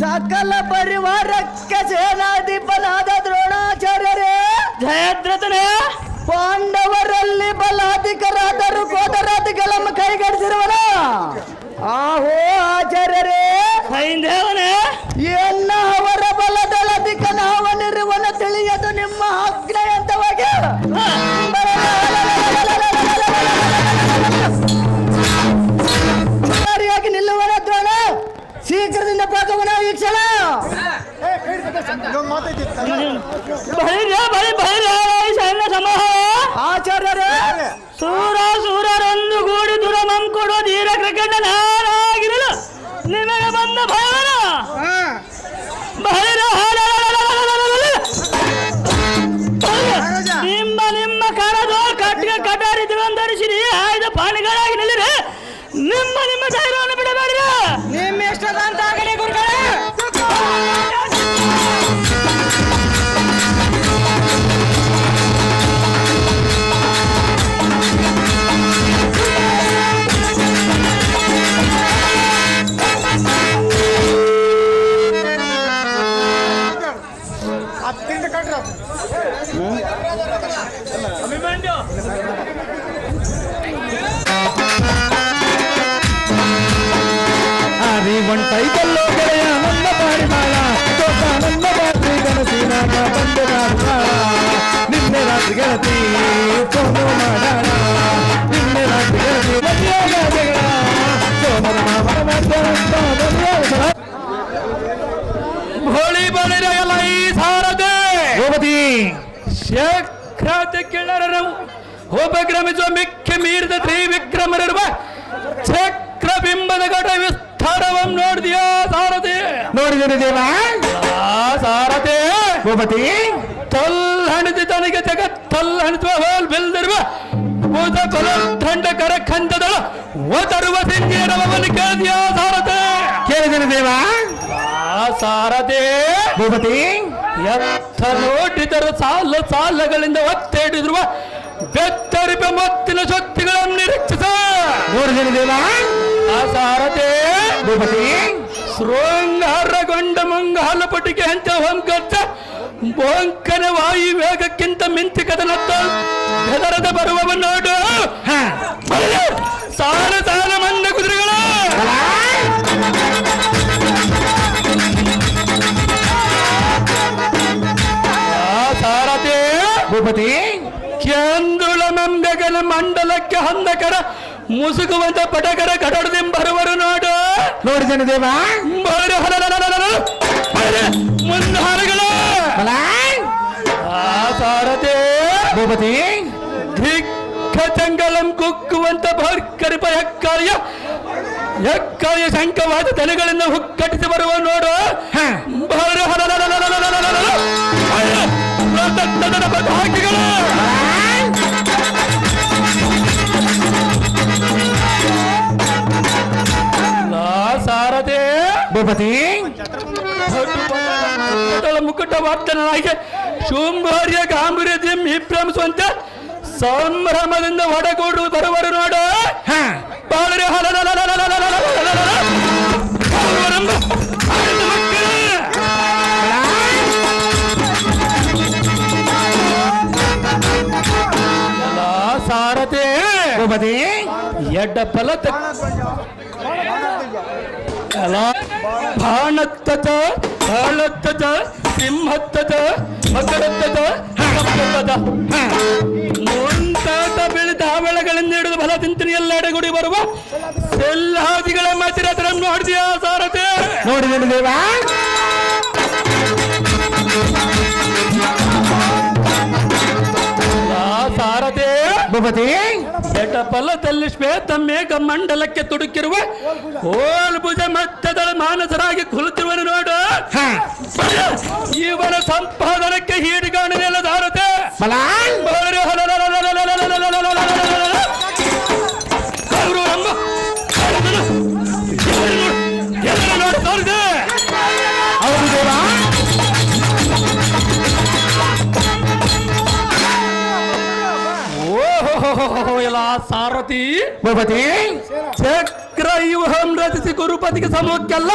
ಸಕಲ ಪರಿವಾರಕ್ಕೆ ಸೇನಾಧಿಪನಾದ ದ್ರೋಣಾಚಾರ್ಯರೇ. ಜಯದ್ರಥನೇ ಪಾಂಡವರಲ್ಲಿ ಬಲಾಧಿಕರಾದರೂ ಕೋದರಾದಿಗಳಮ್ಮ ಕೈಗಡಿಸಿರುವನ. ಆಹೋ ಆಚಾರ್ಯರೇ, ಸೈನ್ಯವನೇ ಎನ್ನ ಅವರ ಬಲದಳಧಿಕ ನಾವನಿರುವನ ತಿಳಿಯದು ನಿಮ್ಮ ಆಜ್ಞೆಯಂತವಾಗಿ ಸರಿಯಾಗಿ ನಿಲ್ಲುವನ ದ್ರೋಣ. ಶೀಘ್ರದಿಂದ ಪಾಕವನ ಈ ಕ್ಷಣ. ಸೈನ್ಯ ಸಮೂಹ ಆಚಾರ್ಯರೇ, ಸೂರರೆಂದು ಗೂಡಿ ದುರಮಂ ಕೊಡುವ ಧೀರ ಕ್ರಿಕೆಟ್ ನಾನಾಗಿರಲು ನಿಮಗೆ ಬಂದ ಭಯವನ ನಿಮ್ಮ ಕರದು ಕಟ್ಟಿಗೆ ಕಟಾರಿ ಧರಿಸಿರಿ. ಆಯ್ದ ಪಾಣಿಗಳಾಗಿ ನಿಲ್ಲಿರಿ. ನಿಮ್ಮ ಧೈರ್ಯವನ್ನು ಬಿಡಬೇಡಿರಿ. ನಿಮ್ಮ ಇಷ್ಟದಂತಾಗಲಿ ಗುರುಗಳೇ. ಒಂಟೈತಲ್ಲೋ ಗೆಳೆಯ ನನ್ನ ಪಾರಿಮಾಳ ತೋಟ ನನ್ನ ರಾತ್ರಿ ಗಣಸಿನ ಬಂದು ನಿನ್ನೆ ರಾತ್ರಿ ಗೆಳತಿ ಸೋನು ಮಾಡೋಣ. ನಿನ್ನೆ ರಾತ್ರಿ ಗೆಳತಿ ಮದುವೆಯಾದ ಜಗಳ ಸೋಮರ ಮಾವನ ಮಧ್ಯಾಹ್ನ ಮದುವೆಯಾದ ಹೋಳಿ ಬಳಿರಲ್ಲ ಈ ಸಾರದೆ ಗೋಪತಿ ಶೇಖರಾದ ಕೆಳರರು ಉಪಕ್ರಮಿಸುವ ಮಿಕ್ಕಿ ಮೀರಿದ ತ್ರಿವಿಕ್ರಮರಿರುವ ಚಕ್ರಬಿಂಬದ ಘಟ ವಿಸ್ತಾರವನ್ನು ನೋಡಿದೆಯಾ ಸಾರದೆ? ನೋಡಿದ್ದೇನೆ ದೇವ. ಸಾರದೆ ಗೋಪತಿ ತಲ್ಲಣಿದು ತನಗೆ ಜಗತ್ತಲ್ಲಣಿಸುವ ಹೋಲ್ ಬಿಲ್ದಿರುವ ಭೂತ ಕೊಲದಂಡ ಕರಖಂಡದಳ ಓದರುವ ಸಿಂಗೇರವನ್ನು ಕೇಳಿದೆಯಾ ಸಾರದೆ? ಕೇಳಿದ್ದೇನೆ ದೇವ. ಸಾರದೆ ಗೋಪತಿ ಎತ್ತ ನೋಡಿದರು ಸಾಲಗಳಿಂದ ಒತ್ತೇಡಿರುವ ಬೆತ್ತರಿಪ ಮತ್ತಿನ ಶಕ್ತಿಗಳನ್ನು ನಿರೀಕ್ಷಿಸ ನೋಡಿದ್ದೇನೆ ದೇವ. ಸಾರದೆ ಗೋಪತಿ ಶೃಂಗಾರಗೊಂಡ ಮಂಗಾಲ ಪಟಿಕೆ ಅಂತ ಹೊಂಕತ್ತ ಬೋಂಕನ ವಾಯು ವೇಗಕ್ಕಿಂತ ಮಿಂಚಿ ಕದನತ್ತ ಹೆದರದ ಬರುವವ ನೋಡು. ಸಾಲ ಸಾಲ ಮಂದ ಕುದುರೆಗಳ ಸಾರದೆ ಭೂಪತಿ ಕೇಂದ್ರುಳ ಮೆಂಬೆಗಲ ಮಂಡಲಕ್ಕೆ ಹಂದಕರ ಮುಸುಗುವಂತ ಪಟಕರ ಕಡಡದಿಂಬರುವರು ನೋಡು. ನೋಡಿದ್ದೇನೆ ದೇವ. ಮುಂದಾರಗಳು ಸಾರಥಿ ಭೂಪತಿ ಚಂಗಲಂ ಕುಕ್ಕುವಂತ ಭರ್ಕರಿಪ ಎಕ್ಕಾಯ ಶಂಕವಾದ ತಲೆಗಳಿಂದ ಹುಕ್ಕಟ್ಟಿಸಿ ಬರುವ ನೋಡು ಹಾಕಿಗಳು ಸಾರಥಿ ಭೂಪತಿ ಮುಕುಟ ವಾರ್ತನಾಗಿ ಶುಂಭಾರ್ಯ ಗಾಂಭೀರ್ಯ ವಿಭ್ರಮಿಸುವಂತೆ ಸಂಭ್ರಮದಿಂದ ಒಡಗೂಡು ಬರುವರು ನೋಡು ಬಾಳರೆ ಸಾರಥಿ ಭೂಪತಿ ಎಡ್ಡ ಫಲತ ಬಾಣತ್ತದ ಬಾಳತ್ತದ ಸಿಂಹತ್ತದ ಮಕರತ್ತದ ಮುಂತಾದ ಬೆಳೆದ ಬೆಳೆಗಳಿಂದ ಹಿಡಿದು ಬಲ ತಿಂತಿನಿ ಎಲ್ಲ ಎಡೆಗುಡಿ ಬರುವ ಎಲ್ಲಾದಿಗಳ ಮತಿರತರನ್ನು ನೋಡಿದೆಯಾ ಸಾರಥಿ ನೋಡಿದ್ದೇನೆ ದೇವ ಸಾರಥಿ ಭೂಪತಿ ಬೆಟ್ಟ ಫಲದಲ್ಲಿ ಶ್ವೇತ ಮೇಘ ಮಂಡಲಕ್ಕೆ ತುಡುಕಿರುವ ಓಲ್ಭುಜ ಮಧ್ಯದ ಮಾನಸರಾಗಿ ಕುಳಿತಿರುವನು ನೋಡು ಇವನ ಸಂಪಾದನಕ್ಕೆ ಹೀಡಿಗಾಣನೆಲ್ಲ ಸಾರಥಿ ಹೌದು ದೇವ ಎಲ್ಲ ಸಾರಥಿ ಭೂಪತಿ ಚಕ್ರ ವ್ಯೂಹಂ ರಚಿಸಿ ಗುರುಪತಿಗೆ ಸಮೂಹಕ್ಕೆಲ್ಲ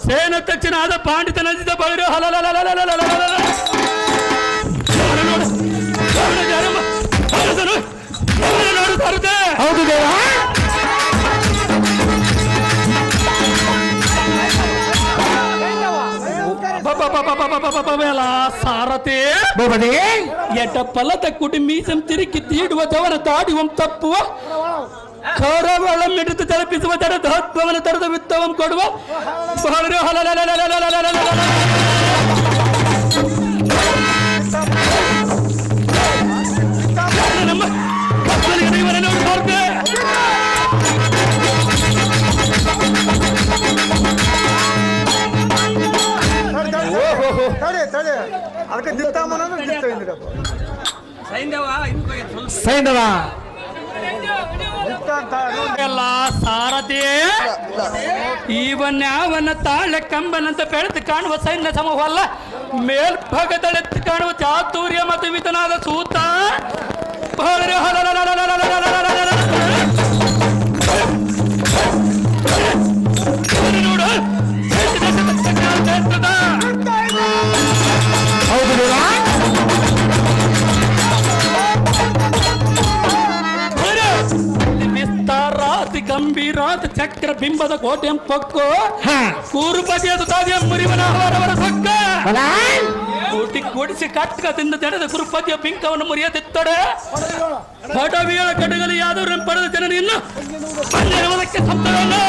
ಸೇನಾಧ್ಯಕ್ಷನಾದ ಪಾಂಡಿತ ನಜಿದ ಬಳಿರು ನೋಡು ಸಾರಥಿ ಹೌದು ದೇವ ಸಾರಥಿ ಭೂಪತಿ ಎಟ್ಟ ಫಲದ ಕುಟುಂಬೀಸಂ ತಿರುಗಿ ತೀಡುವ ದವನ ತಾಡುವಂ ತಪ್ಪುವ ಕರವಳ ಮಿಡಿದು ತಲುಪಿಸುವ ತರದ ಹತ್ವವನ ತರದ ವಿತ್ತವಂ ಕೊಡುವ ನಮ್ಮ ಕಪ್ಪಲಿಗೆ ಇವರೇ ನೋಡಿ ಸಾರಥಿ ಅದಕ್ಕೆ ಸೈಂಧವ ಎಲ್ಲ ಸಾರಥಿ ಇವನ್ಯಾವನ್ನ ತಾಳೆ ಕಂಬನಂತ ಬೆಳೆದು ಕಾಣುವ ಸೈನ್ಯ ಸಮೂಹವಲ್ಲ ಮೇಲ್ಭಾಗದಳೆತ್ತು ಕಾಣುವ ಚಾತುರ್ಯ ಮತ್ತು ವಿಧನಾದ ಸೂತ ನೋಡು ಹೌದು ದೇವ ವಿಸ್ತಾರಾತಿ ಗಂಭೀರಾತಿ ಚಕ್ರ ಬಿಂಬದ ಕೋಟೆ ಪಕ್ಕು ಕೂರುಪತಿಯ ಸುತಾದಿಯ ಮುರಿವನ ಅವರವರ ಸೊಕ್ಕ ಕೂಡಿಸಿ ಕಟ್ಕದಿಂದ ತೆರೆದ ಕುರುಪತಿಯ ಬಿಂಕವನ್ನು ಮುರಿಯದಿತ್ತಡೆ ಪಟವಿಯ ಕಡೆಗಲಿ ಯಾದವ್ರ ಪಡೆದ ಜನನಿಯನ್ನು ಪಂಜರವದಕ್ಕೆ ಸಂತರನ್ನು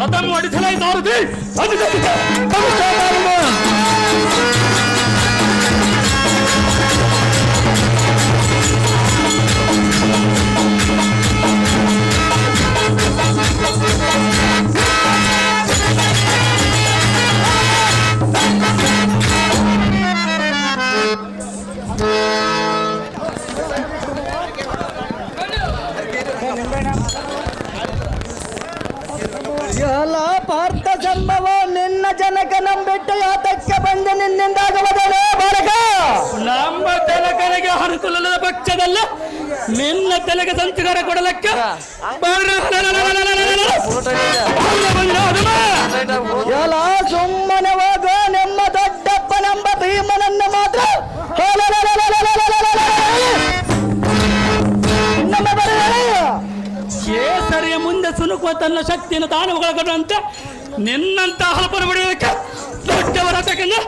ರಥಂ ಹೊಡಿಸಲಾಯಿ ಸಾರಥಿ ಎಲ್ಲ ಪಾರ್ಥ ಸಂಭವ ನಿನ್ನ ಜನಕ ನಂಬಿಟ್ಟು ಯಾತಕ್ಕೆ ಬಂದ ನಿನ್ನಿಂದಾಗವದಲೇ ಬಾಲಕ ನಮ್ಮ ತೆಲಕನಿಗೆ ಅನುಕೂಲದ ಪಕ್ಷದಲ್ಲ ನಿನ್ನ ತೆಲಗ ಸಂಚಕಾರ ಕೊಡಲಕ್ಕೆ ಎಲ್ಲ ಸುಮ್ಮನೆ ಹೋಗ ನಿಮ್ಮ ದೊಡ್ಡಪ್ಪನೆಂಬ ಭೀಮನನ್ನು ಮಾತ್ರ ಕೇಸರಿಯ ಮುಂದೆ ಸುನುಕುವ ತನ್ನ ಶಕ್ತಿಯನ್ನು ತಾನು ಒಳಗೊಂಡಂತೆ ನಿನ್ನಂತ ಹಲಪನ ಬಡಿಯೋದಕ್ಕೆ ದೊಡ್ಡವರ ತಕ್ಕಂಗೆ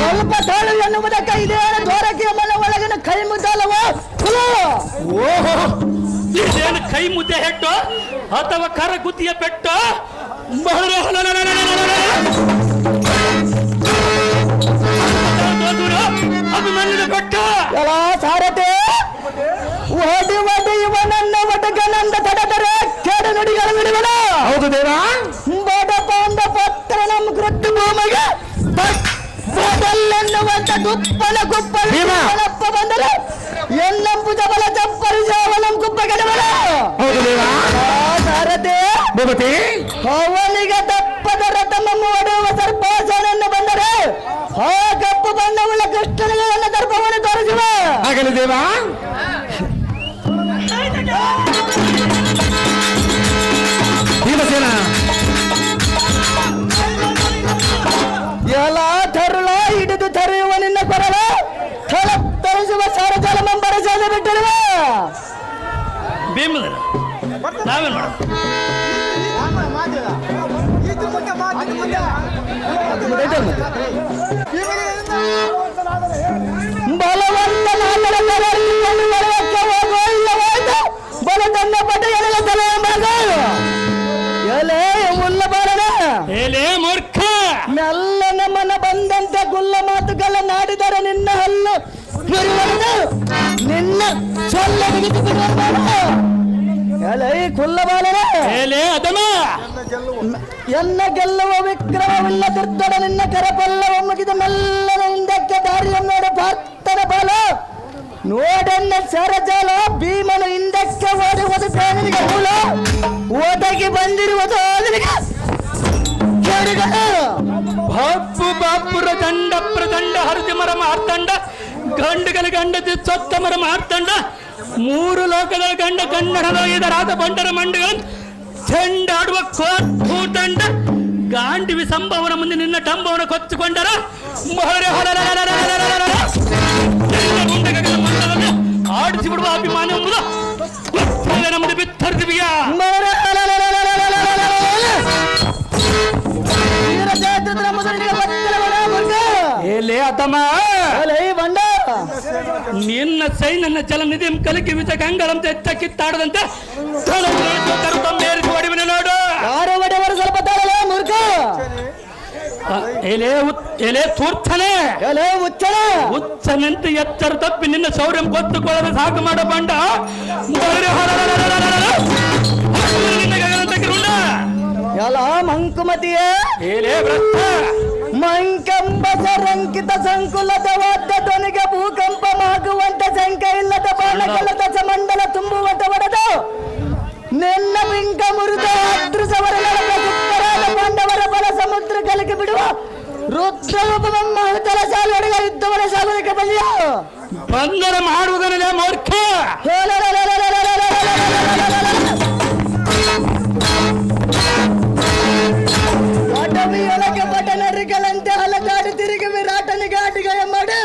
ಸ್ವಲ್ಪ ತಾಳು ಎನ್ನುವುದಕ್ಕೆ ಇದೇನು ದೋರಕಿಯ ಮನೆ ಒಳಗಿನ ಕೈ ಮುದ್ದಲ್ಲವ ಓಹೋ ಇದೇನು ಕೈ ಮುದ್ದೆ ಹೆಟ್ಟು ಅಥವಾ ಕರ ಗುದ್ದಿಯ ಪೆಟ್ಟು ಅಭಿಮನ್ಯದ ಕೊಟ್ಟ ಎಲ್ಲ ಸಾರತೆ ಒಡಿ ಒಡಿ ಇವನನ್ನ ಒಟಗನಂದ ತಡದರೆ ಕೇಡು ನುಡಿಗಳ ಬಿಡುವನ ಹೌದು ದೇವ. ಬಡಪ ಅಂದ ಪತ್ರ ನಮ್ಮ ಕೃತ್ಯ ಭೂಮಿಗೆ ಬಡಲ್ಲೆನ್ನುವಂತ ದುಪ್ಪನ ಕುಪ್ಪನಪ್ಪ ಬಂದರೆ ಎನ್ನಂಬುದ ಬಲ ಚಪ್ಪರಿಸವನಂ ಕುಪ್ಪ ಗೆಡವನ ಹೌದು ದೇವ. ಸಾರತೆ ಭೂಪತಿ ಅವನಿಗೆ ತಪ್ಪದ ರಥಮ ಮಾಡುವ ಸರ್ಪಾಸನನ್ನು ಬಂದರೆ ಆ ಕಪ್ಪು ಬಣ್ಣವುಳ್ಳ ಕೃಷ್ಣನಿಗೆ ನನ್ನ ದರ್ಪವನ್ನು ತೋರಿಸುವ ಆಗಲಿ ದೇವ. ಭೀಮಸೇನ ಎಲ್ಲ ತರುಳ ಹಿಡಿದು ತರೆಯುವ ನಿನ್ನ ಕೊರಳ ಥಳ ತರಿಸುವ ಸಾರಜಾಲ ಮಂಬರಸಾದ ಬಿಟ್ಟಿರುವ ಭೀಮದ ನಾವೇನ್ ಮಾಡೋದು ಬಲವಂತನಾದರನ್ನು ಬಲಕ್ಕೆ ಹೋಗೋ ಇಲ್ಲವಾಯ್ತು ಬಲ ತನ್ನ ಪಟ ಎಳೆದ ತಲೆ ಎಂಬಾಗ ಎಲೆ ಉಲ್ಲ ಬಾರಣ ಏಲೇ ಮೂರ್ಖ ಮೆಲ್ಲನ ಮನ ಬಂದಂತೆ ಗುಲ್ಲ ಮಾತುಗಳ ನಾಡಿದರೆ ನಿನ್ನ ಹಲ್ಲು ಮುರಿಯುವುದು ನಿನ್ನ ಸೊಲ್ಲ ಬಿಗಿದು ಬಿಡುವ ಎಲೆ ಕುಲ್ಲ ಬಾಲನ ಏಲೇ ಅದಮ ಎನ್ನ ಗೆಲ್ಲುವ ವಿಕ್ರಮವಿಲ್ಲದಿದ್ದಡ ನಿನ್ನ ಕರಪಲ್ಲವ ಮುಗಿದ ಮೆಲ್ಲನ ಹಿಂದಕ್ಕೆ ದಾರಿಯನ್ನೋಡ ಪಾರ್ಥನ ಬಾಲ ನೋಡನ್ನ ಸರಜಾಲ ಭೀಮನು ಹಿಂದಕ್ಕೆ ಓಡುವುದು ಬೇನಿಗೆ ಮೂಲ ಒದಗಿ ಬಂದಿರುವುದು ಅವನಿಗೆ ಬಾಪು ಬಾಪುರ ದಂಡ ಪ್ರದಂಡ ಹರಿತಿ ಮರ ಮಾರ್ತಂಡ ಗಂಡುಗಳ ಗಂಡ ಸೊತ್ತ ಮರ ಮಾರ್ತಂಡ ಮೂರು ಲೋಕದ ಗಂಡ ಕನ್ನಡದ ಇದರಾದ ಬಂಡರ ಮಂಡಗಳು ಚೆಂಡಾಡುವ ಕೋತಂಡ ಗಾಂಡಿವಿ ಸಂಭವನ ಮುಂದೆ ನಿನ್ನ ಟಂಬವನ ಕೊಚ್ಚಿಕೊಂಡರ ಆಡಿಸಿ ಬಿಡುವ ಅಭಿಮಾನ ಎಂಬುದು ನಮ್ಮದು ಬಿತ್ತರ್ದಿವಿಯ ಏಲೇ ಅದಮ ಬಂಡ ನಿನ್ನ ಸೈ ನನ್ನ ಜಲನಿಧಿ ಕಲಿಕೆ ವಿಚ ಗಂಗಳಂತ ಎತ್ತ ಕಿತ್ತಾಡದಂತೆ ಮೇರಿಸಿ ಹೊಡಿವಿನ ನೋಡು ಯಾರು ಒಡೆಯವರು ಸ್ವಲ್ಪ ತಾಳಲ್ಲ ಮೂರ್ಖ ಎಲೆ ತೂರ್ತನೆ ಎಲೆ ಉಚ್ಚನ ಹುಚ್ಚನಂತೆ ಎಚ್ಚರ ತಪ್ಪಿ ನಿನ್ನ ಶೌರ್ಯ ಗೊತ್ತುಕೊಳ್ಳದೆ ಸಾಕು ಮಾಡ ಬಂಡ ಎಲ್ಲ ಮಂಕುಮತಿಯೇ ಏಲೇ ಭ್ರಷ್ಟ ಮಂಕಂಬ ಸರಂಕಿತ ಸಂಕುಲದ ವಾದ್ಯ ಧ್ವನಿಗೆ ಭೂಕಂಪವಾಗುವಂತ ಶಂಕ ಇಲ್ಲದ ಬಾಣಕಲದ ಚಮಂಡಲ ತುಂಬುವಂತ ಒಡೆದು ನಿನ್ನ ಬಿಂಕ ಮುರಿದ ಅದೃಶವರ ಸುತ್ತರಾದ ಪಾಂಡವರ ಬಲ ಸಮುದ್ರ ಕಲಕಿ ಬಿಡುವ ರುದ್ರರೂಪದ ಶಾಲೆಯ ಯುದ್ಧವರ ಸಾಗುವುದಕ್ಕೆ ಬಲಿಯ ಬಂದರ ಮಾಡುವುದನ್ನೇ ಮೂರ್ಖ ಅಟವಿಯೊಳಗೆ ಬಟನರಿಗಳಂತೆ ಅಲದಾಡಿ ತಿರುಗಿ ವಿರಾಟನಿಗೆ ಅಡಿಗೆಯ ಮಾಡು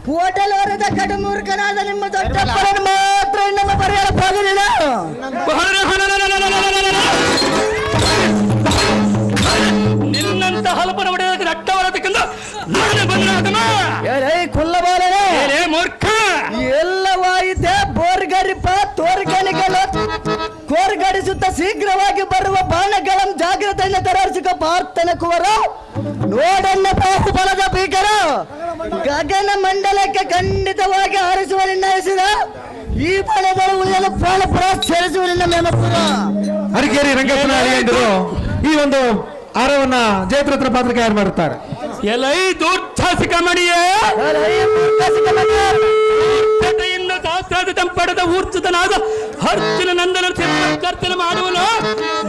ಹೋಟೆಲ್ ಹೊರದ ಕಡುಮೂರ್ಖನಾದ ನಿಮ್ಮ ದೊಡ್ಡಪ್ಪನನ್ನು ಮಾತ್ರ ನಮ್ಮ ಬರೆಯಲಾಗುವುದಿಲ್ಲ ನಿನ್ನಂತ ಹಲಪನ ಹೊಡೆಯೋದಕ್ಕೆ ರಟ್ಟವರತಕ್ಕಂಥ ನಾನೇ ಬಂದ ಕುಲ್ಲಬಾಲನೆ ಮೂರ್ಖ ಎಲ್ಲವಾಯಿತೆ ಬೋರ್ಗರಿಪ ತೋರ್ಗಣಿಗಳು ಕೋರ್ಗಡಿಸುತ್ತ ಶೀಘ್ರವಾಗಿ ಬರುವ ಬಾಣಗಳನ್ನು ಜಾಗ್ರತೆಯಿಂದ ತರಾರಿಸಿಕ ಪಾರ್ಥನ ಕುವರ ನೋಡನ್ನ ಬಾಹುಬಲದ ಭೀಕರ ಗಗನ ಮಂಡಲಕ್ಕೆ ಖಂಡಿತವಾಗಿ ಹಾರಿಸುವ ನಿರ್ಣಯಿಸಿದ ಈ ಬಣಗಳು ಉಳಿಯಲು ಪ್ರಾಣಪುರ ಸೇರಿಸುವ ನಿನ್ನ ಮೇಮಪುರ ಅರಕೇರಿ ರಂಗಪ್ಪನ ಅಳಿಯಂದಿರು ಈ ಒಂದು ಆರವನ್ನ ಜಯದ್ರಥನ ಪಾತ್ರಕ್ಕೆ ಯಾರು ಮಾಡುತ್ತಾರೆ? ಎಲೈ ದೂರ್ಧಾಸಿಕ ಮಣಿಯೇ ಪಡೆದ ಊರ್ಜಿತನಾದ ಅರ್ಜುನ ನಂದನ ಕರ್ತನೆ ಮಾಡುವನು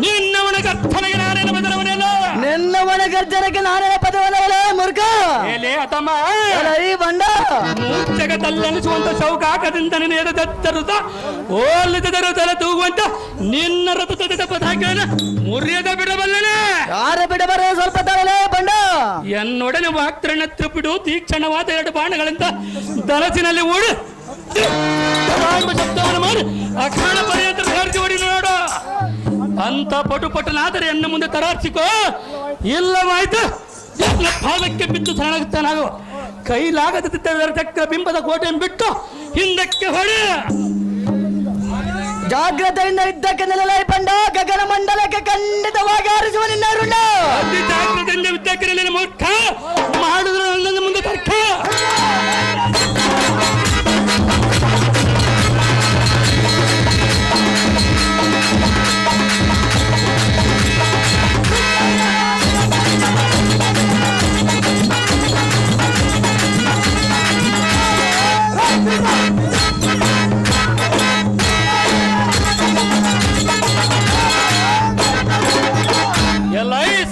ನಿನ್ನವನ ಕರ್ತನೆಗೆ ನಾನೇನು ಬದಲವನೇನು ನಿನ್ನವನ ಗರ್ಜನಕ್ಕೆ ನಾನೇ ಪದವಲ್ಲ ಮುರುಕ ಏಲೇ ಅತಮ್ಮ ಬಂಡ ಮೂರ್ಛೆಗ ತಲ್ಲನಿಸುವಂತ ಶೌಕಾಕದಿಂದ ನಿನ್ನ ತರುತ್ತ ಓಲಿದರು ತಲೆ ತೂಗುವಂತ ನಿನ್ನ ರಥದ ಪತಾಕೆಯನ್ನು ಮುರಿಯದ ಬಿಡಬಲ್ಲನೆ. ಯಾರ ಬಿಡಬಾರ ಸ್ವಲ್ಪ ತರಲೇ ಬಂಡ. ಎನ್ನೊಡನೆ ವಾಕ್ತರಣ್ಣ ಬಿಡು ತೀಕ್ಷಣವಾದ 2 ಬಾಣಗಳಿಂದ ದಲಸಿನಲ್ಲಿ ಓಡಿ ಶಬ್ದವನ್ನು ಮಾಡಿ ಅಖಾಣ ಪರ್ಯಂತ ಹರಿದು ಹೊಡಿ ನೋಡು. ಅಂತ ಪಟುಪಟನಾದರೆ ಎನ್ನ ಮುಂದೆ ತರಾರ್ಸಿಕೋ, ಇಲ್ಲವಾಯ್ತು ಎಲ್ಲ ಪಾದಕ್ಕೆ ಬಿದ್ದು ಶರಣಾಗುತ್ತಾನಾಗು. ಕೈಲಾಗದಿದ್ದರೆ ಚಕ್ರ ಬಿಂಬದ ಕೋಟೆಯನ್ನು ಬಿಟ್ಟು ಹಿಂದಕ್ಕೆ ಹೊಡೆ. ಜಾಗ್ರತೆಯಿಂದ ಇದ್ದಕ್ಕೆ ನೆಲಲೈ ಬಂಡ. ಗಗನ ಮಂಡಲಕ್ಕೆ ಖಂಡಿತವಾಗಿ ಹಾರಿಸುವ ನಿನ್ನ ರುಂಡ. ಅತಿ ಜಾಗ್ರತೆಯಿಂದ ಇದ್ದಕ್ಕೆ ನೆಲೆ ಮೂರ್ಖ ಮಾಡಿದ್ರೆ ನನ್ನ ಮುಂದೆ ತರ್ಕ.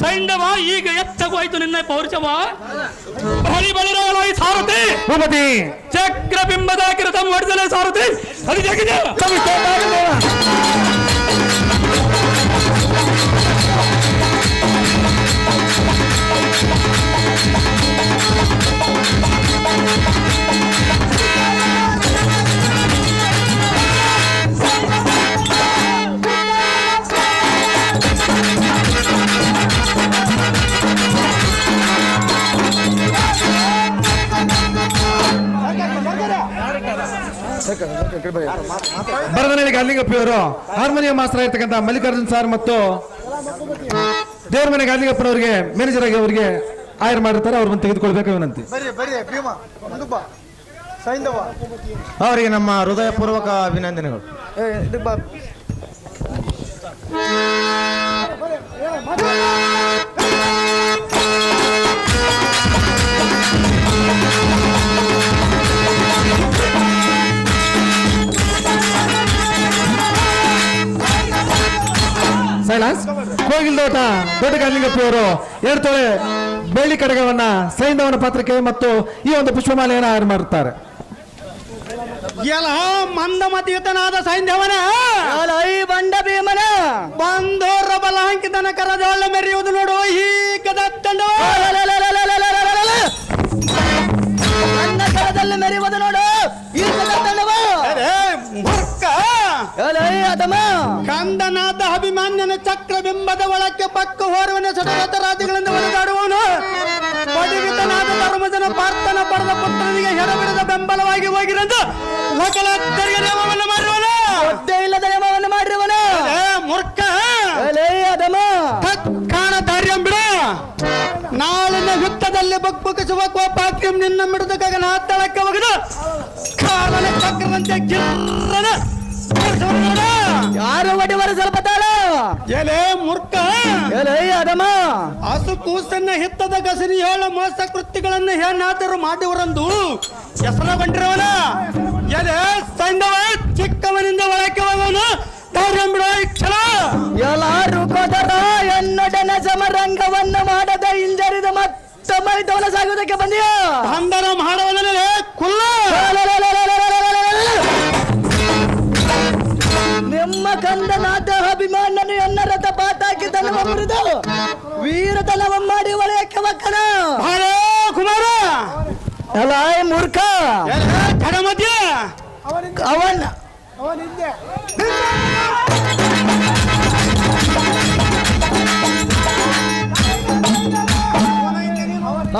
ಸೈಂಧವ ಈಗ ಎತ್ತಗೋಯ್ತು ನಿನ್ನ ಪೌರುಷವ. ಬಳಿ ಬಳಿರಾಯ ಸಾರಥಿ ಭೂಪತಿ ಚಕ್ರ ಬಿಂಬದ ಕಿರತ ಮಾಡಿದಲೇ ಸಾರಥಿ ಅದು ಜಗಿದೆ. ಬರದನಹಳ್ಳಿ ಗಾಲಿಗಪ್ಪನವರು ಹಾರ್ಮೋನಿಯಂ ಮಾಸ್ಟರ್ ಆಗಿರ್ತಕ್ಕಂಥ ಮಲ್ಲಿಕಾರ್ಜುನ್ ಸರ್ ಮತ್ತು ದೇವರ ಮನೆ ಗಾಲಿಗಪ್ಪನವರಿಗೆ ಮ್ಯಾನೇಜರ್ ಆಗಿ ಅವರಿಗೆ ಆಯರ್ ಮಾಡಿರ್ತಾರೆ. ಅವ್ರನ್ನ ತೆಗೆದುಕೊಳ್ಬೇಕು ವಿನಂತಿ. ಅವರಿಗೆ ನಮ್ಮ ಹೃದಯಪೂರ್ವಕ ಅಭಿನಂದನೆಗಳು. ಸೈಲಾನ್ಸ್. ಕೋಗಿಲ್ದೋಟ ದೊಡ್ಡ ಗಾಲಿಗಪ್ಪನವರು 2 ತೊಲೆ ಬೆಳ್ಳಿ ಕಡಗವನ್ನ ಸೈಂಧವನ ಪಾತ್ರಕ್ಕೆ ಮತ್ತು ಈ ಒಂದು ಪುಷ್ಪಮಾಲೆಯನ್ನು ಆಯರ್ ಮಾಡುತ್ತಾರೆ. ಎಲ್ಲ ಮಂದಮತಿಯುತನಾದ ಸೈಂಧವನ ಐ ಬಂಡ ಭೀಮನ ಬಂದೋರ ಬಲ ಅಂಕಿತನ ಕರಜೋಳ ಮೆರೆಯುವುದು ನೋಡು ಈಗ ತಂಡವ. ನನ್ನ ಕರದಲ್ಲಿ ಮೆರೆಯುವುದು ನೋಡು ಈಗ ತಂಡವ. ಅದಮ ಕಂದನಾದ ಅಭಿಮಾನ್ಯನ ಚಕ್ರ ಬಿಂಬದ ಒಳಕ್ಕೆ ಪಕ್ಕ ಹೋರುವನ ಸಡಗತರಾದಿಗಳಿಂದ ಒಳಗಾಡುವನು. ಪಡಿವಿತನಾದ ಧರ್ಮಜನ ಪಾರ್ಥನ ಪಡೆದ ಪುತ್ರನಿಗೆ ಹೆಡಬಿಡದ ಬೆಂಬಲವಾಗಿ ಹೋಗಿರಂದು ಲಕಲತ್ತರಿಗೆ ನೇಮವನ್ನು ಮಾಡಿರುವನು. ಒದ್ದೆ ಇಲ್ಲದ ನೇಮವನ್ನು ಮಾಡಿರುವನು. ಮೂರ್ಖ ಅದಮ ಕಾಣ ದಾರ್ಯಂ ಬಿಡ. ನಾಳಿನ ಯುದ್ಧದಲ್ಲಿ ಬಗ್ಬುಕಿಸುವ ಕೋಪಾಕ್ಯಂ ನಿನ್ನ ಮಿಡಿದ ಗಗನ ತಳಕ್ಕೆ ಒಗೆದು ಕಾಲನ ಚಕ್ರದಂತೆ ಗಿರ್ರನ ಯಾರು ಒಡಿವರ ಸ್ವಲ್ಪ ತಾಳ. ಎಲೆ ಮೂರ್ಖ ಅದಮ ಹಸು ಕೂಸನ್ನ ಹಿತ್ತದ ಗಸರಿ ಹೇಳ ಮೋಸ ಕೃತ್ಯಗಳನ್ನ ಹೇಳಾದರೂ ಮಾಡಿವರಂದು ಹೆಸರುಗೊಂಡಿರುವನ. ಎಲೆ ಸೈಂಧವ ಚಿಕ್ಕವನಿಂದ ಒಳಕ್ಕೆ ಹೋಗೋನು ಧೈರ್ಯಂಬಿಡ ಕ್ಷಣ. ಎಲ್ಲಾರು ಕೋದರ ಎನ್ನೊಡನ ಸಮರಂಗವನ್ನು ಮಾಡದ ಹಿಂಜರಿದ ಮತ್ತೆ ಮೈದವನ ಸಾಗುವುದಕ್ಕೆ ಬಂದಿಯ ಅಂದರ ಮಾಡುವುದರಲ್ಲಿ ಕುಲ್ಲ. ನಿಮ್ಮ ಕಂದನಾದ ಅಭಿಮಾನನು ಎನ್ನ ರಥ ಪಾತಾಕಿ ತನವ ಮುರಿದು ವೀರತನವ ಮಾಡಿ ಒಳೆಯಕ್ಕೆ ಒಕ್ಕನ. ಹಲೋ ಕುಮಾರ ಅಲ್ಲ ಮೂರ್ಖ ಕಡ ಮಧ್ಯ ಅವನ್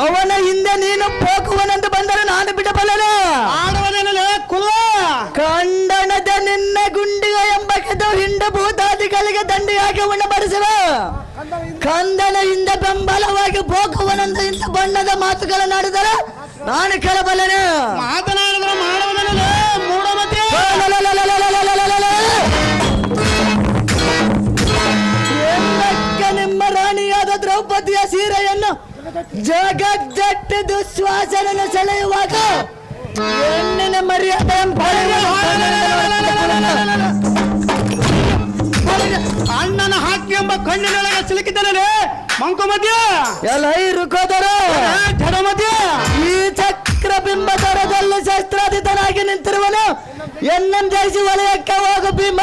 ಅವನ ಹಿಂದೆ ನೀನು ಹೋಗುವನೆಂದು ಬಂದರೆ ನಾನು ಬಿಡಬಲ್ಲನೆ. ಆಡುವುದರಲ್ಲಿ ಕುಲ್ಲ. ಖಂಡನದ ನಿನ್ನ ಗುಂಡಿಗ ಎಂಬ ಕೆದು ಹಿಂಡು ಭೂತಾದಿಗಳಿಗೆ ದಂಡಿಯಾಗಿ ಉಣಬಡಿಸುವ ಕಂದನ ಹಿಂದೆ ಬೆಂಬಲವಾಗಿ ಹೋಗುವನೆಂದು ಇಂಥ ಬಣ್ಣದ ಮಾತುಗಳನ್ನಾಡಿದರೆ ನಾನು ಕೇಳಬಲ್ಲನೆ. ಮಾತನಾಡಿದ್ರೆ ಮಾಡುವುದರಲ್ಲಿ ಮೂಢ ಮಧ್ಯ ಎಂದಕ್ಕೆ ನಿಮ್ಮ ರಾಣಿಯಾದ ದ್ರೌಪದಿಯ ಸೀರೆಯನ್ನು ಜಗಜ್ಜಟ್ಟಿ ದುಶ್ವಾಸನನ್ನು ಸೆಳೆಯುವಾಗ ಹೆಣ್ಣಿನ ಮರ್ಯಾದೆ ಅಣ್ಣನ ಹಾಕಿ ಎಂಬ ಕಣ್ಣಿನೊಳಗೆ ಸಿಲುಕಿದ್ದನೇ ಮಂಕು ಮಧ್ಯ ಎಲ್ಲ ರುಕೋದರು ಜಡ ಮಧ್ಯ ಈ ಚಕ್ರ ಬಿಂಬ ದರದಲ್ಲಿ ಶಸ್ತ್ರಾದಿ ಎನ್ನಂ ಜಯಿಸಿ ವಲಯಕ್ಕೆ ಹೋಗು ಭೀಮ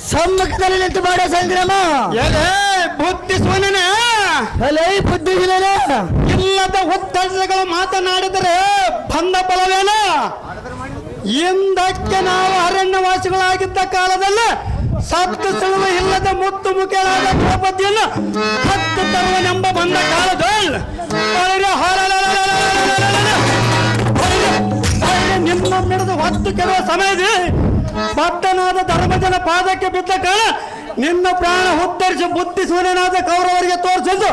ಸಮ್ಮುಖದಲ್ಲಿ ನಿಂತು ಮಾಡೋ ಸಂಗ್ರಾಮ. ಬುದ್ಧಿ ಸೋನನ ಅಲೇ ಬುದ್ಧಿ ಇಲ್ಲದ ಒತ್ತಡಗಳು ಮಾತನಾಡಿದರೆ ಬಂದ ಫಲವೇನ? ಹಿಂದಕ್ಕೆ ನಾವು ಅರಣ್ಯವಾಸಿಗಳಾಗಿದ್ದ ಕಾಲದಲ್ಲಿ ಸತ್ತು ಸುಳುವ ಇಲ್ಲದ ಮುತ್ತು ಮುಖಳಾದ ದ್ರೌಪದಿಯನ್ನು ಹತ್ತು ತರುವನೆಂಬ ಬಂದ ಕಾಲದಲ್ಲಿ ನಿಮ್ಮ ಮಿಡಿದು ಹೊತ್ತು ಕೆಲವು ಸಮಯದಲ್ಲಿ ಭಕ್ತನಾದ ಧರ್ಮಜನ ಪಾದಕ್ಕೆ ಬಿದ್ದ ಕಾಲ ನಿನ್ನ ಪ್ರಾಣ ಉತ್ತರಿಸಿ ಬುದ್ಧಿ ಸೂರ್ಯನಾದ ಕೌರವರಿಗೆ ತೋರಿಸಿದ್ದು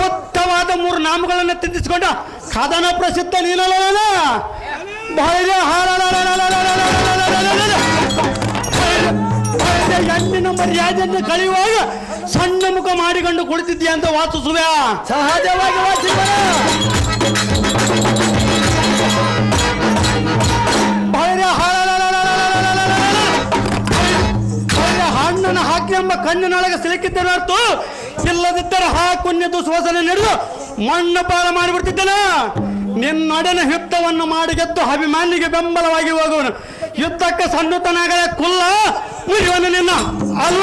ಉತ್ತಮವಾದ 3 ನಾಮಗಳನ್ನು ತಿದ್ದಿಸಿಕೊಂಡ ಕದನ ಪ್ರಸಿದ್ಧ ನೀನಲ್ಲ ಹೆಣ್ಣಿನ ಮರ್ಯಾದೆಯನ್ನು ಕಳೆಯುವಾಗ ಸಣ್ಣ ಮುಖ ಮಾಡಿಕೊಂಡು ಕುಳಿತಿದ್ದೀಯ ಅಂತ ವಾಚಿಸುವೆ. ಸಹಜವಾಗಿ ಹಣ್ಣನ ಹಾಕಿ ಎಂಬ ಕಣ್ಣಿನೊಳಗೆ ಸಿಲುಕಿದ್ದನರ್ತು. ಇಲ್ಲದಿದ್ದರೆ ಹಾಕುನ್ಯದು ಶೋಷಣೆ ನಡೆದು ಮಣ್ಣು ಪಾಲ ಮಾಡಿಬಿಡ್ತಿದ್ದನ. ನಿನ್ನೊಡನೆ ಯುದ್ಧವನ್ನು ಮಾಡಿ ಗೆದ್ದು ಅಭಿಮಾನಿಗೆ ಬೆಂಬಲವಾಗಿ ಹೋಗುವನು. ಯುದ್ಧಕ್ಕೆ ಸಣ್ಣತನಾಗಲೇ ಕುಲ್ಲ ಮುರಿಯುವನು ನಿನ್ನ ಅಲ್ಲ.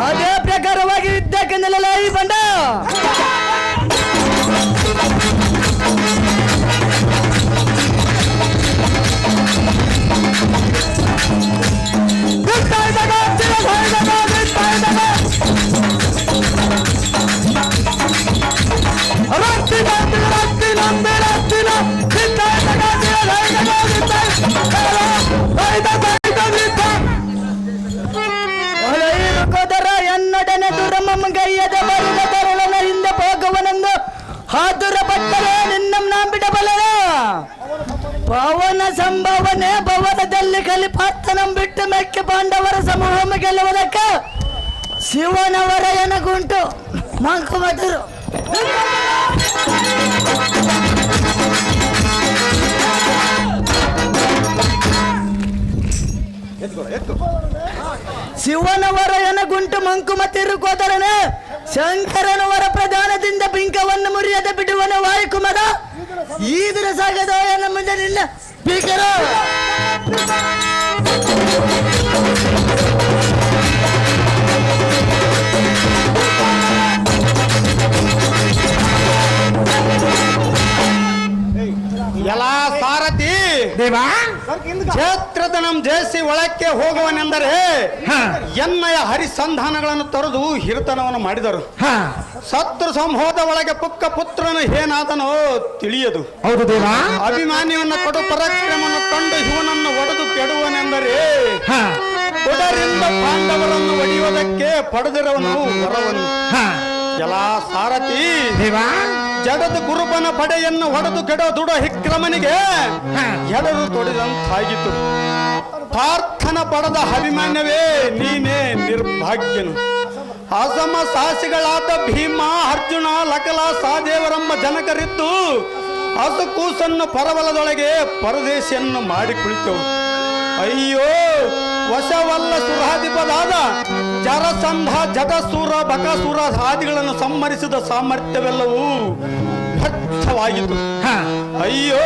ಅದೇ ಪ್ರಕಾರವಾಗಿ ಯುದ್ಧಕ್ಕೆ ನಿಲ್ಲಲಾಯಿ ಬಂಡ. ಎನ್ನೊಡನೆ ದುರಮಗೈಯದ ಬರುವ ತರುಳನ ಹಿಂದೆ ಹೋಗುವನೆಂದು ಹಾದುರ ಪಟ್ಟರೆ ನಿನ್ನ ನಂಬಿಡಬಲ್ಲ. ಪವನ ಸಂಭವನೆ ಭವನದಲ್ಲಿ ಕಲಿಪಾರ್ಥನಂ ಬಿಟ್ಟು ಮೆಕ್ಕೆ ಪಾಂಡವರ ಸಮೂಹ ಗೆಲ್ಲುವುದಕ್ಕೆ ಶಿವನವರ ಎನಗುಂಟು ಮಂಕುಮದರು. ಶಿವನವರ ಎನಗುಂಟು ಮಂಕುಮ ತಿರುಕೋದರನೆ ಶಂಕರನವರ ಪ್ರಧಾನದಿಂದ ಬಿಂಕವನ್ನು ಮುರಿಯದೆ ಬಿಡುವನ ವಾಯುಕುಮದ ಈದುರ ಸಾಗದ ಎನ್ನ ಮುಂದೆ ನಿನ್ನ ಭೀಕರ. ಎಲ್ಲ ಸಾರಥಿ ದೇವಾ ಕ್ಷೇತ್ರದ ನಮ್ ಜಯಿಸಿ ಒಳಕ್ಕೆ ಹೋಗುವನೆಂದರೆ ಎನ್ನಯ ಹರಿಸಂಧಾನಗಳನ್ನು ತೊರೆದು ಹಿರಿತನವನ್ನು ಮಾಡಿದರು. ಶತ್ರು ಸಂಹೋದ ಒಳಗೆ ಪುಕ್ಕ ಪುತ್ರನು ಏನಾದನೋ ತಿಳಿಯದು. ಹೌದು ದೇವಾ. ಅಭಿಮಾನಿಯನ್ನ ಕೊಡು ಪರಾಕ್ರಮವನ್ನು ಕಂಡು ಇವನನ್ನು ಒಡೆದು ಕೆಡುವನೆಂದರೆ ಕೊಡರಿಂದ ಪಾಂಡವರನ್ನು ಒಡೆಯುವುದಕ್ಕೆ ಪಡೆದಿರುವನು ವರವನ್ನು. ಎಲ್ಲ ಸಾರಥಿ ದೇವಾ ಜಡದ ಗುರುಬನ ಪಡೆಯನ್ನು ಹೊಡೆದು ಕೆಡೋ ದುಡ ಹಿಕ್ರಮನಿಗೆ ಎಡರು ತೊಡೆದಂತಾಗಿತ್ತು. ಪಾರ್ಥನ ಪಡೆದ ಅಭಿಮಾನ್ಯವೇ ನೀನೇ ನಿರ್ಭಾಗ್ಯನು. ಅಸಮ ಸಾಹಸಿಗಳಾದ ಭೀಮ ಅರ್ಜುನ ಲಕಲ ಸಹದೇವರೆಂಬ ಜನಕರಿದ್ದು ಹಸುಕೂಸನ್ನು ಪರವಲದೊಳಗೆ ಪರದೇಶಿಯನ್ನು ಮಾಡಿ ಕುಳಿತವು. ಅಯ್ಯೋ ವಶವಲ್ಲ ಸುರಾಧಿಪದಾದ ಜರಸಂಧ ಜಟಸೂರ ಬಕಾಸೂರ ಆದಿಗಳನ್ನು ಸಂಹರಿಸಿದ ಸಾಮರ್ಥ್ಯವೆಲ್ಲವೂ ಭಕ್ತವಾಗಿತ್ತು. ಅಯ್ಯೋ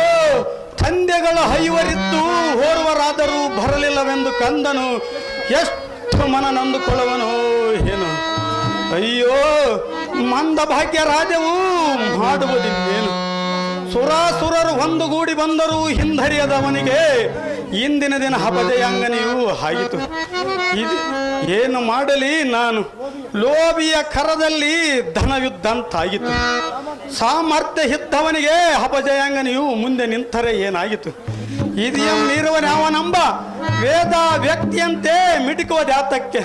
ತಂದೆಗಳು ಐವರಿದ್ದು ಓರ್ವರಾದರೂ ಬರಲಿಲ್ಲವೆಂದು ಕಂದನು ಎಷ್ಟು ಮನ ನೊಂದುಕೊಳ್ಳುವನು ಏನು. ಅಯ್ಯೋ ಮಂದ ಭಾಗ್ಯ ರಾಜವು ಮಾಡುವುದಿನ್ನೇನು. ಸುರಾಸುರರು ಒಂದುಗೂಡಿ ಬಂದರೂ ಹಿಂದರಿಯದವನಿಗೆ ಇಂದಿನ ದಿನ ಹಪದೆಯಂಗನೆಯೂ ಆಯಿತು. ಇದು ಏನು ಮಾಡಲಿ ನಾನು, ಲೋಭಿಯ ಕರದಲ್ಲಿ ಧನವಿದ್ದಂತಾಗಿತ್ತು. ಸಾಮರ್ಥ್ಯ ಇದ್ದವನಿಗೆ ಅಪಜಯಾಂಗನೆಯು ಮುಂದೆ ನಿಂತರೆ ಏನಾಗಿತ್ತು. ಇದಿಯಂ ನೀರುವನವನಂಬ ವೇದ ವ್ಯಕ್ತಿಯಂತೆ ಮಿಟಿಕುವ ಜಾತಕ್ಕೆ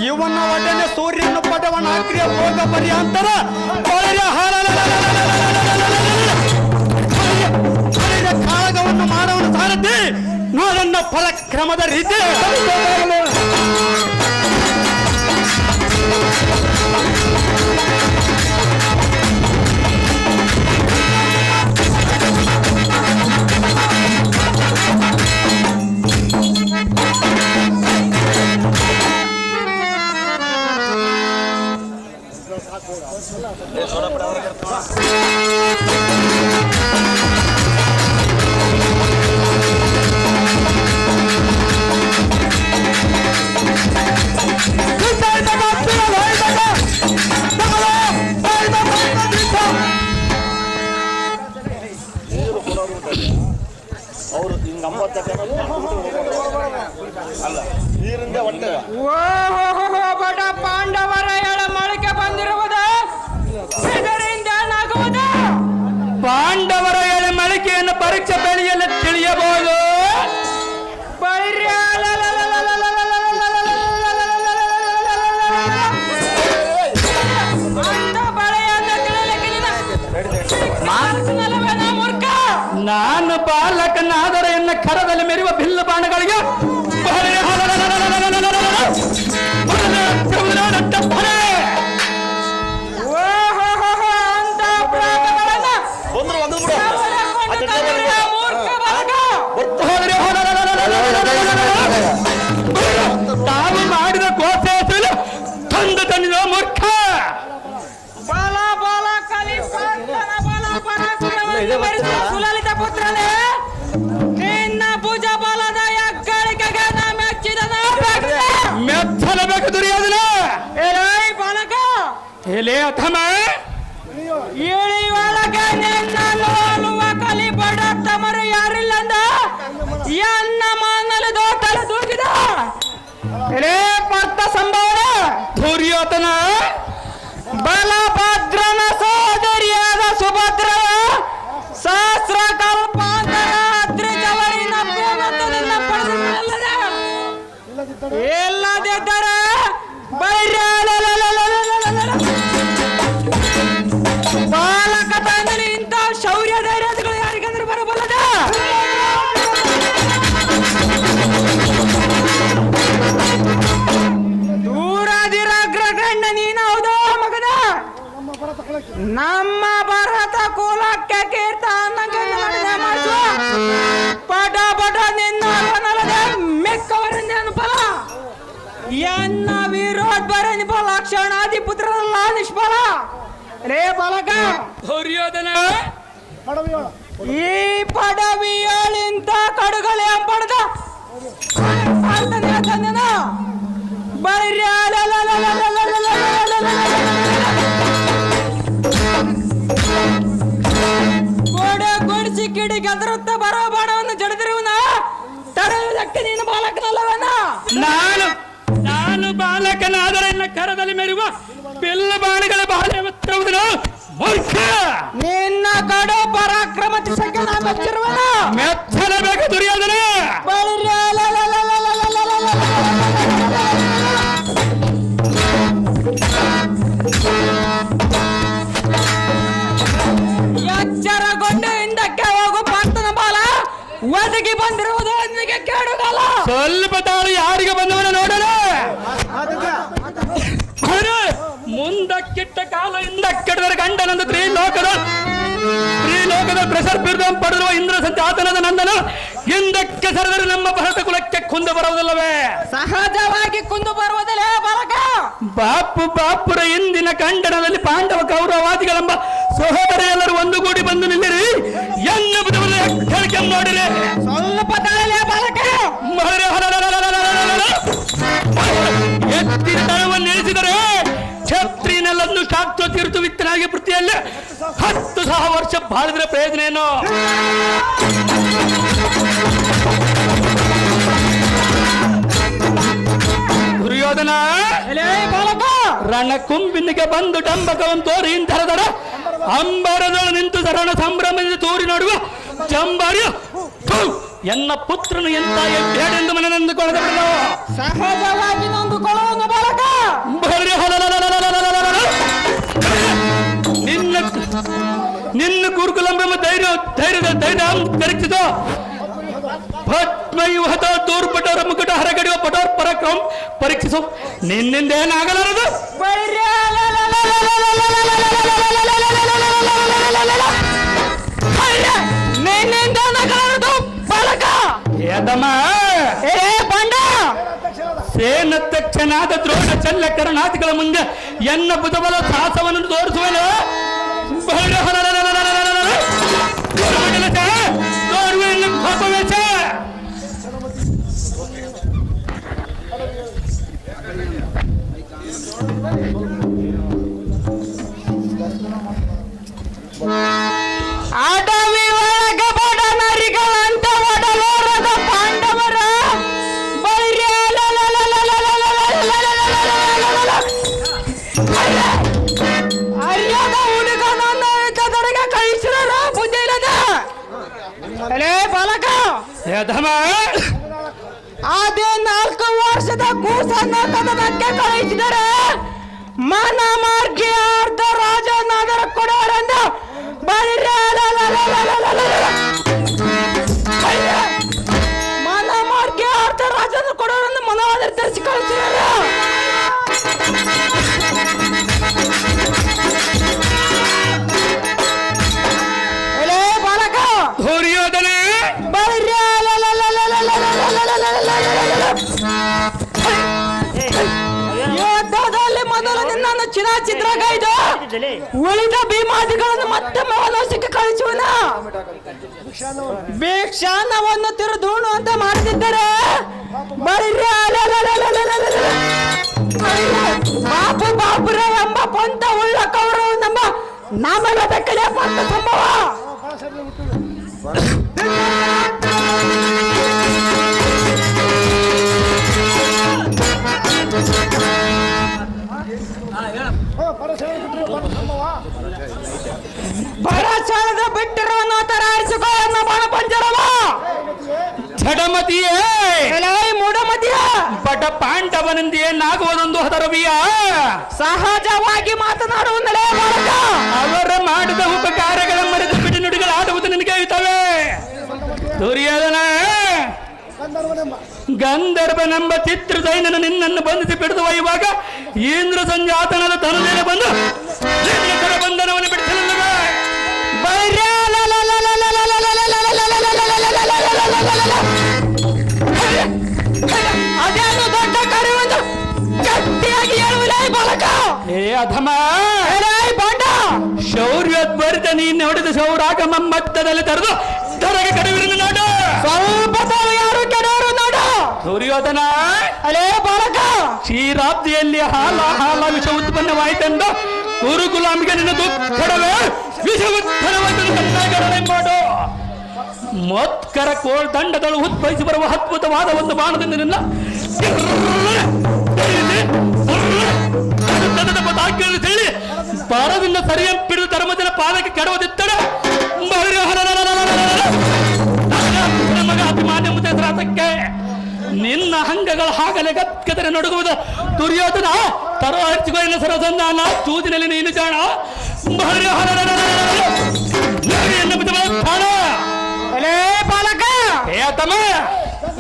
ಇವನ ಒಡನೆ ಸೂರ್ಯನ ಪಟವನ ಅಗ್ರಿಯ ಹೋಗ ಪರ್ಯಾಂತರ ಕಾಳಗವನ್ನು ಮಾಡುವನು ಸಾರಥಿ ನೋಡನ್ನ ಪರಾಕ್ರಮದ ರೀತಿ. ಬಡ ಪಾಂಡವರ ಎಳ ಮೊಳಕೆ ಬಂದಿರುವುದು ಇದರಿಂದ ಏನಾಗುವುದು? ಪಾಂಡವರ ಎಳೆ ಮೊಳಕೆಯನ್ನು ಪರೀಕ್ಷೆ ಬೆಳೆಯಲು ತಿಳಿಯಬಹುದು. ನಾನು ಬಾಲಕನಾದರೆ ಎನ್ನ ಕರದಲ್ಲಿ ಮೆರೆಯುವ ಬಿಲ್ಲ ಬಾಣಗಳಿಗೆ ತಾವು ಮಾಡಿದ ಕೋಸೆ ತಂದು ತಂದಿದ ಮೂರ್ಖ. ಬಾಲ ಬಾಲ ಕಲಿ ಬಾಲ ಸುಲಲಿತ ಪುತ್ರನೇ, ನಿನ್ನ ಭುಜ ಬಲದ ಎಕ್ಕಳಿಕೆಗೆ ಮೆಚ್ಚಲಬೇಕು ದುರ್ಯೋಧನ. ಬಾಲಕ ಎಲೆ ಅಥಮ ಇಳಿಯೊಳಗೆ ನಿನ್ನ ನೋಡುವ ಕಲಿ ಬಡ ತಮರು ಯಾರಿಲ್ಲಂದ ಎನ್ನ ಮಾನಲು ದೋಟಲು ದೂಗಿದ ಎಲೆ ಪತ್ತ ಸಂಭಾವನ ದುರ್ಯೋಧನ. ಬಲಭದ್ರನ ಸೋದರಿಯಾದ ಸುಭದ್ರ ಸಹಸ್ರ ಕಲ್ಪಾಂತರ ಅದ್ರಿಜವರಿನ ಪ್ರೇಮತದಿಂದ ಪಡೆದುಕೊಳ್ಳದೆ ಇಲ್ಲದಿದ್ದರೆ ಬಾಲಕ ತಂದಲ್ಲಿ ಇಂಥ ಶೌರ್ಯ ಧೈರ್ಯಗಳು ಯಾರಿಗಾದ್ರೂ ಬರಬಲ್ಲದ? ದೂರದಿರಗ್ರಗಣ್ಣ ನೀನು ಹೌದೋ ಮಗದ? ನಮ್ಮ ಭಾರತ ಕುಲಕ್ಕೆ ಕೀರ್ತ ಪಟ ಪಟ ನಿನ್ನ ಮೆಕ್ಕವರನ್ನ ಫಲ ಎನ್ನ ವಿರೋಧ ಬರನಿ ಫಲ ಕ್ಷಣಾದಿ ಪುತ್ರರಲ್ಲ ನಿಷ್ಫಲ ರೇ ಬಾಲಕ ದುರ್ಯೋಧನ. ಈ ಪಡವಿಯಳಿಂತ ಕಡುಗಳೆ ಪಡೆದ ಬರ್ಯ ಗೋಡೆ ಗುಡಿಸಿ ಕಿಡಿಗೆ ಅದರುತ್ತ ಬರೋ ಬಾಣವನ್ನು ಜಡಿದಿರುವನ ತಡೆಯುವುದಕ್ಕೆ ನೀನು ಬಾಲಕನಲ್ಲವನ? ನಾನು ಬಾಲಕನಾದರೆ ಎನ್ನ ಕರದಲ್ಲಿ ಮೆರೆಯುವ ಬಿಲ್ಲ ಬಾಣಗಳ ಬಾಳೆ ಮೂರ್ಖ. ನಿನ್ನ ಕಡು ಪರಾಕ್ರಮ ದಿಶಕ್ಕೆ ನಾ ಮೆಚ್ಚಿರುವನ ಮೆಚ್ಚಲೇಬೇಕು ದುರ್ಯೋಧನ. ಎಚ್ಚರಗೊಂಡು ಹಿಂದಕ್ಕೆ ಹೋಗು ಪಾರ್ಥನ ಬಾಲ ಒದಗಿ ಬಂದಿರುವುದು ಅವನಿಗೆ ಕೇಡುಗಾಲ. ಸ್ವಲ್ಪ ತಾಳು ಯಾರಿಗೆ ಬಂದವನ ನೋಡಲು ಮುಂದಕ್ಕಿಟ್ಟ ಕಾಲ ಹಿಂದಕ್ಕಿಟ್ಟರೆ ಗಂಡನಂದು ತ್ರಿಲೋಕದ ಪ್ರೆಸರ್ ಬಿರುದ ಪಡೆದಿರುವ ಇಂದ್ರ ಸಂಚಾತನದ ನಂದನ ಹಿಂದಕ್ಕೆ ಸರಿದರೆ ನಮ್ಮ ಭರತ ಕುಲಕ್ಕೆ ಕುಂದು ಬರುವುದಿಲ್ಲವೇ? ಸಹಜವಾಗಿ ಕುಂದು ಬರುವುದಿಲ್ಲ ಬಾಲಕ. ಬಾಪುರ ಇಂದಿನ ಖಂಡನದಲ್ಲಿ ಪಾಂಡವ ಕೌರವಾದಿಗಳೆಂಬ ಸಹೋದರಿಯೆಲ್ಲರೂ ಒಂದುಗೂಡಿ ಬಂದು ನಿಲ್ಲಿರಿ. ಎನ್ನ ಹೇಳಿಕೆ ನೋಡಿರಿ. ಸ್ವಲ್ಪ ತಾಳಲೇ ಬಾಲಕ. ಎತ್ತಿನ ತಳವನ್ನು ನಿಲ್ಲಿಸಿದರೆ ಕ್ಷತ್ರಿಯನೆಲ್ಲನ್ನು ಶಾಸ್ತ್ರ ತೀರ್ತು ವಿತ್ತನಾಗಿ ವೃತ್ತಿಯಲ್ಲಿ 10,000 ವರ್ಷ ಬಾಳಿದ್ರೆ ಪ್ರಯೋಜನ ಏನು? ದುರ್ಯೋಧನ ರಣಕುಂಬಿನಿಗೆ ಬಂದು ಡಂಬಕವನ್ನು ತೋರಿ ಇಂಥರದಡ ಅಂಬರದಳು ನಿಂತು ಸರಣ ಸಂಭ್ರಮದಿಂದ ತೋರಿ ನೋಡುವ ಚಂಬಾರ್ಯ ಎನ್ನ ಪುತ್ರನು ಎಂತ ಎದ್ದೇಡೆಂದು ಮನೆ ನಂದುಕೊಳ್ಳದ ಸಹಜವಾಗಿ ನಂದುಕೊಳ್ಳುವ ಬಾಲಕ. ನಿನ್ನ ಗುರುಕುಲಂಬ ಧೈರ್ಯ ಕರೀತಿದ್ದು ಪದ್ಮಯುಹತ ದೂರ್ಪಟೋರ ಮುಕುಟ ಹರಗಡಿಯುವ ಪಟೋರ್ ಪರಾಕ್ರಮ ಪರೀಕ್ಷಿಸು. ನಿನ್ನಿಂದ ಏನಾಗಲಾರದು. ನಿನ್ನಿಂದ ಏನಾಗಲಾರದು ಬಾಲಕ. ಯದಮ ಪಾಂಡ ಸೇನಧ್ಯಕ್ಷನಾದ ದ್ರೋಣ ಚಲ್ಲ ಕರ್ನಾಟಕಗಳ ಮುಂದೆ ಎನ್ನ ಬುಧಬಲ ಸಾಹಸವನ್ನು ತೋರಿಸುವನು. ಅಡವಿ ಒಳಗ ಬಡ ನರಿಗಳಂತ ಒಡಲೋರದ ಪಾಂಡವ ಅಧಮ ಅದೇ 4 ವರ್ಷದ ಕೂಸನ್ನು ಕದನಕ್ಕೆ ಕಳುಹಿಸಿದರೆ ಮನ ಮಾರ್ಗಿ ಅರ್ಧ ರಾಜನಾದರ ಕೊಡೋರೆಂದು ಮನ ಮಾರ್ಗಿ ಅರ್ಧ ರಾಜನ ಕೊಡೋರೆಂದು ಮನವಾದ ತರಿಸಿ ಕಳಿಸಿದ್ದಾರೆ. ಬಾಲಕ ದುರ್ಯೋಧನ ಯುದ್ಧದಲ್ಲಿ ಮೊದಲು ನಿನ್ನನ್ನು ಚಿರಾಚಿದ್ರಾಗೈದು ಉಳಿದ ಭೀಮಾದಿಗಳನ್ನು ಮತ್ತೊಮ್ಮೆ ವನವಾಸಕ್ಕೆ ಕಳಿಸುವನ ಭಿಕ್ಷಾನ್ನವನ್ನು ತಿರುದೂಣು ಅಂತ ಮಾಡದಿದ್ದರೆ ಬಾಪು ಬಾಪುರ ಎಂಬ ಪಂಥ ಉಳ್ಳ ಕೌರವ ನಮ್ಮ ನಾಮೆಲ್ಲ ಬೆಕ್ಕಡೆ ಪಂಥ ಸಂಭವ. ಬರಚಾರದ ಬಿಟ್ಟಿರುವ ತರಾರಿಸಿಕೋ ಎನ್ನ ಬಾಣ ಪಂಜರವ ಜಡಮತಿಯೇ ಮೂಢಮತಿಯ ಬಡ ಪಾಂಡವನೆಂದೇ ನಾಗುವುದೊಂದು ಹದರವಿಯ ಸಹಜವಾಗಿ ಮಾತನಾಡುವುದಲೇ ಬಾಲಕ. ಅವರ ಮಾಡಿದ ಉಪಕಾರಗಳ ಮರೆತು ಬಿಡಿ ನುಡಿಗಳಾಡುವುದು ನಿನಗೆ ಇರುತ್ತವೆ. ದುರ್ಯೋಧನ ಗಂಧರ್ವನೆಂಬ ಚಿತ್ರದೈನನು ನಿನ್ನನ್ನು ಬಂಧಿಸಿ ಬಿಡಿದು ಒಯ್ಯುವಾಗ ಇಂದ್ರ ಸಂಜಾತನದ ತನದೇನೆ ಬಂದು ನಿನ್ನ ಬಂಧನವನ್ನು ಬಿಡಿಸಲಿಲ್ಲವೇ? ಅದೇನು ದೊಡ್ಡ ಕಾರ್ಯವನ್ನು ಗಟ್ಟಿಯಾಗಿ ಹೇಳುವುದೇ ಬಾಲಕ. ಏ ಅಧಮ ಬಾಂಡ ಶೌರ್ಯೋದ್ಭರಿತ ನೀನು ಹೊಡೆದ ಸೌರಾಗಮ ಮಟ್ಟದಲ್ಲಿ ತರದು ತರಗೆ ಕಡಿವಿನ ನಾಡು ಸ್ವಲ್ಪ ಯಾರು ಕೆಡವರು ನೋಡು. ದುರ್ಯೋಧನ ಅಲೇ ಬಾಲಕ ಕ್ಷೀರಾಬ್ದಿಯಲ್ಲಿ ಹಾಲ ವಿಷ ಉತ್ಪನ್ನವಾಯಿತೆಂದು ಗುರುಕುಲಾಂಬಿಗೆ ನಿನ್ನ ದುಃಖಡವೇ ವಿಷ ಉತ್ಪನ್ನವಾದ ಮಾಡು. ಮತ್ಕರ ಕೋಳ್ದಂಡಗಳು ಉದ್ಭವಿಸಿ ಬರುವ ಅದ್ಭುತವಾದ ಒಂದು ಬಾಣದಿಂದ ನಿನ್ನ ಹೇಳಿ ಬರದಿಂದ ಸರಿಯಂಪಿಡಿದು ಧರ್ಮಜನ ಪಾದಕ್ಕೆ ಕೆಡವದಿತ್ತಡೆ ಮಗ ಅಭಿಮಾನ್ಯ ಮುದ್ರಾತಕ್ಕೆ ನಿನ್ನ ಹಂಗಗಳ ಹಾಗಲೇ ಗದ್ಗದರೆ ನಡುಗುವುದು. ದುರ್ಯೋಧನ ತರೋ ಹಚ್ಚಿಕೊಳ್ಳಿನ ಸರಸಂಧಾನ ಚೂದಿನಲ್ಲಿ ನೀನು ಜಾಣ ಬಾಲಕ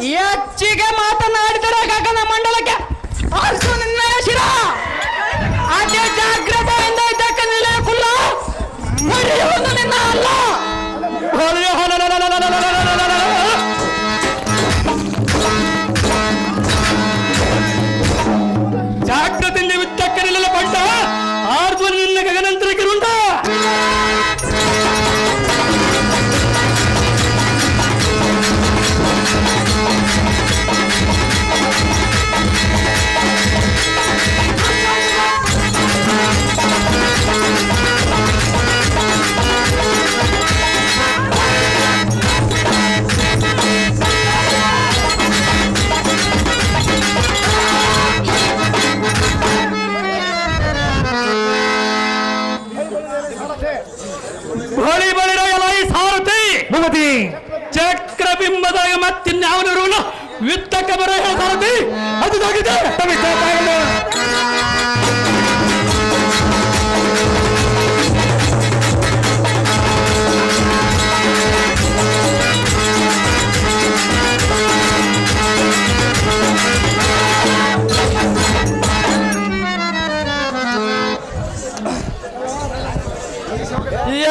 ಹೆಚ್ಚಿಗೆ ಮಾತನಾಡಿದರೆ ಗಗನ ಮಂಡಲಕ್ಕೆ ಆರಿಸು ನಿನ್ನ ಶಿರ. ಅದೇ ಜಾಗ್ರತೆಯಿಂದ ಇದಕ್ಕೆ ನಿಲ್ಲಕುಲ್ಲ ಮರೆಯುವುದು ನಿನ್ನ ಅಲ್ಲ. ಜಾಗ್ರತೆಯಿಂದ ಯುದ್ಧಕ್ಕೆ ನಿಲ್ಲಲ ಪಂಡ ಆರ್ದು ನಿನ್ನ ಗಗನಂತರಕ್ಕೆ ಉಂಟ. ಚಕ್ರಬಿಂಬದ ಮತ್ತಿನ್ಯಾವನರು ಯುದ್ಧಕ್ಕೆ ಬರೋ ಸಾರಥಿ ಅದಾಗಿದೆ.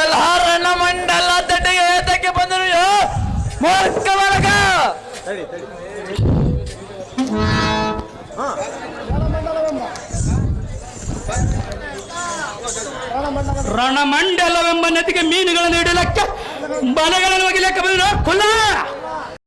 ಎಲ್ಲಾರನ್ನ ಮಂಡಲ ತಟ್ಟೆಗೆ ಏತಕ್ಕೆ ಬಂದರು ಮೂರ್ಖ ಬಾಲಕ. ರಣಮಂಡಲವೆಂಬ ನದಿಗೆ ಮೀನುಗಳನ್ನು ಇಡಲಕ್ಕೆ ಬಲೆಗಳನ್ನು ಒಗಿಲಕ್ಕೆ ಬಂದ ಕುಲ್ಲ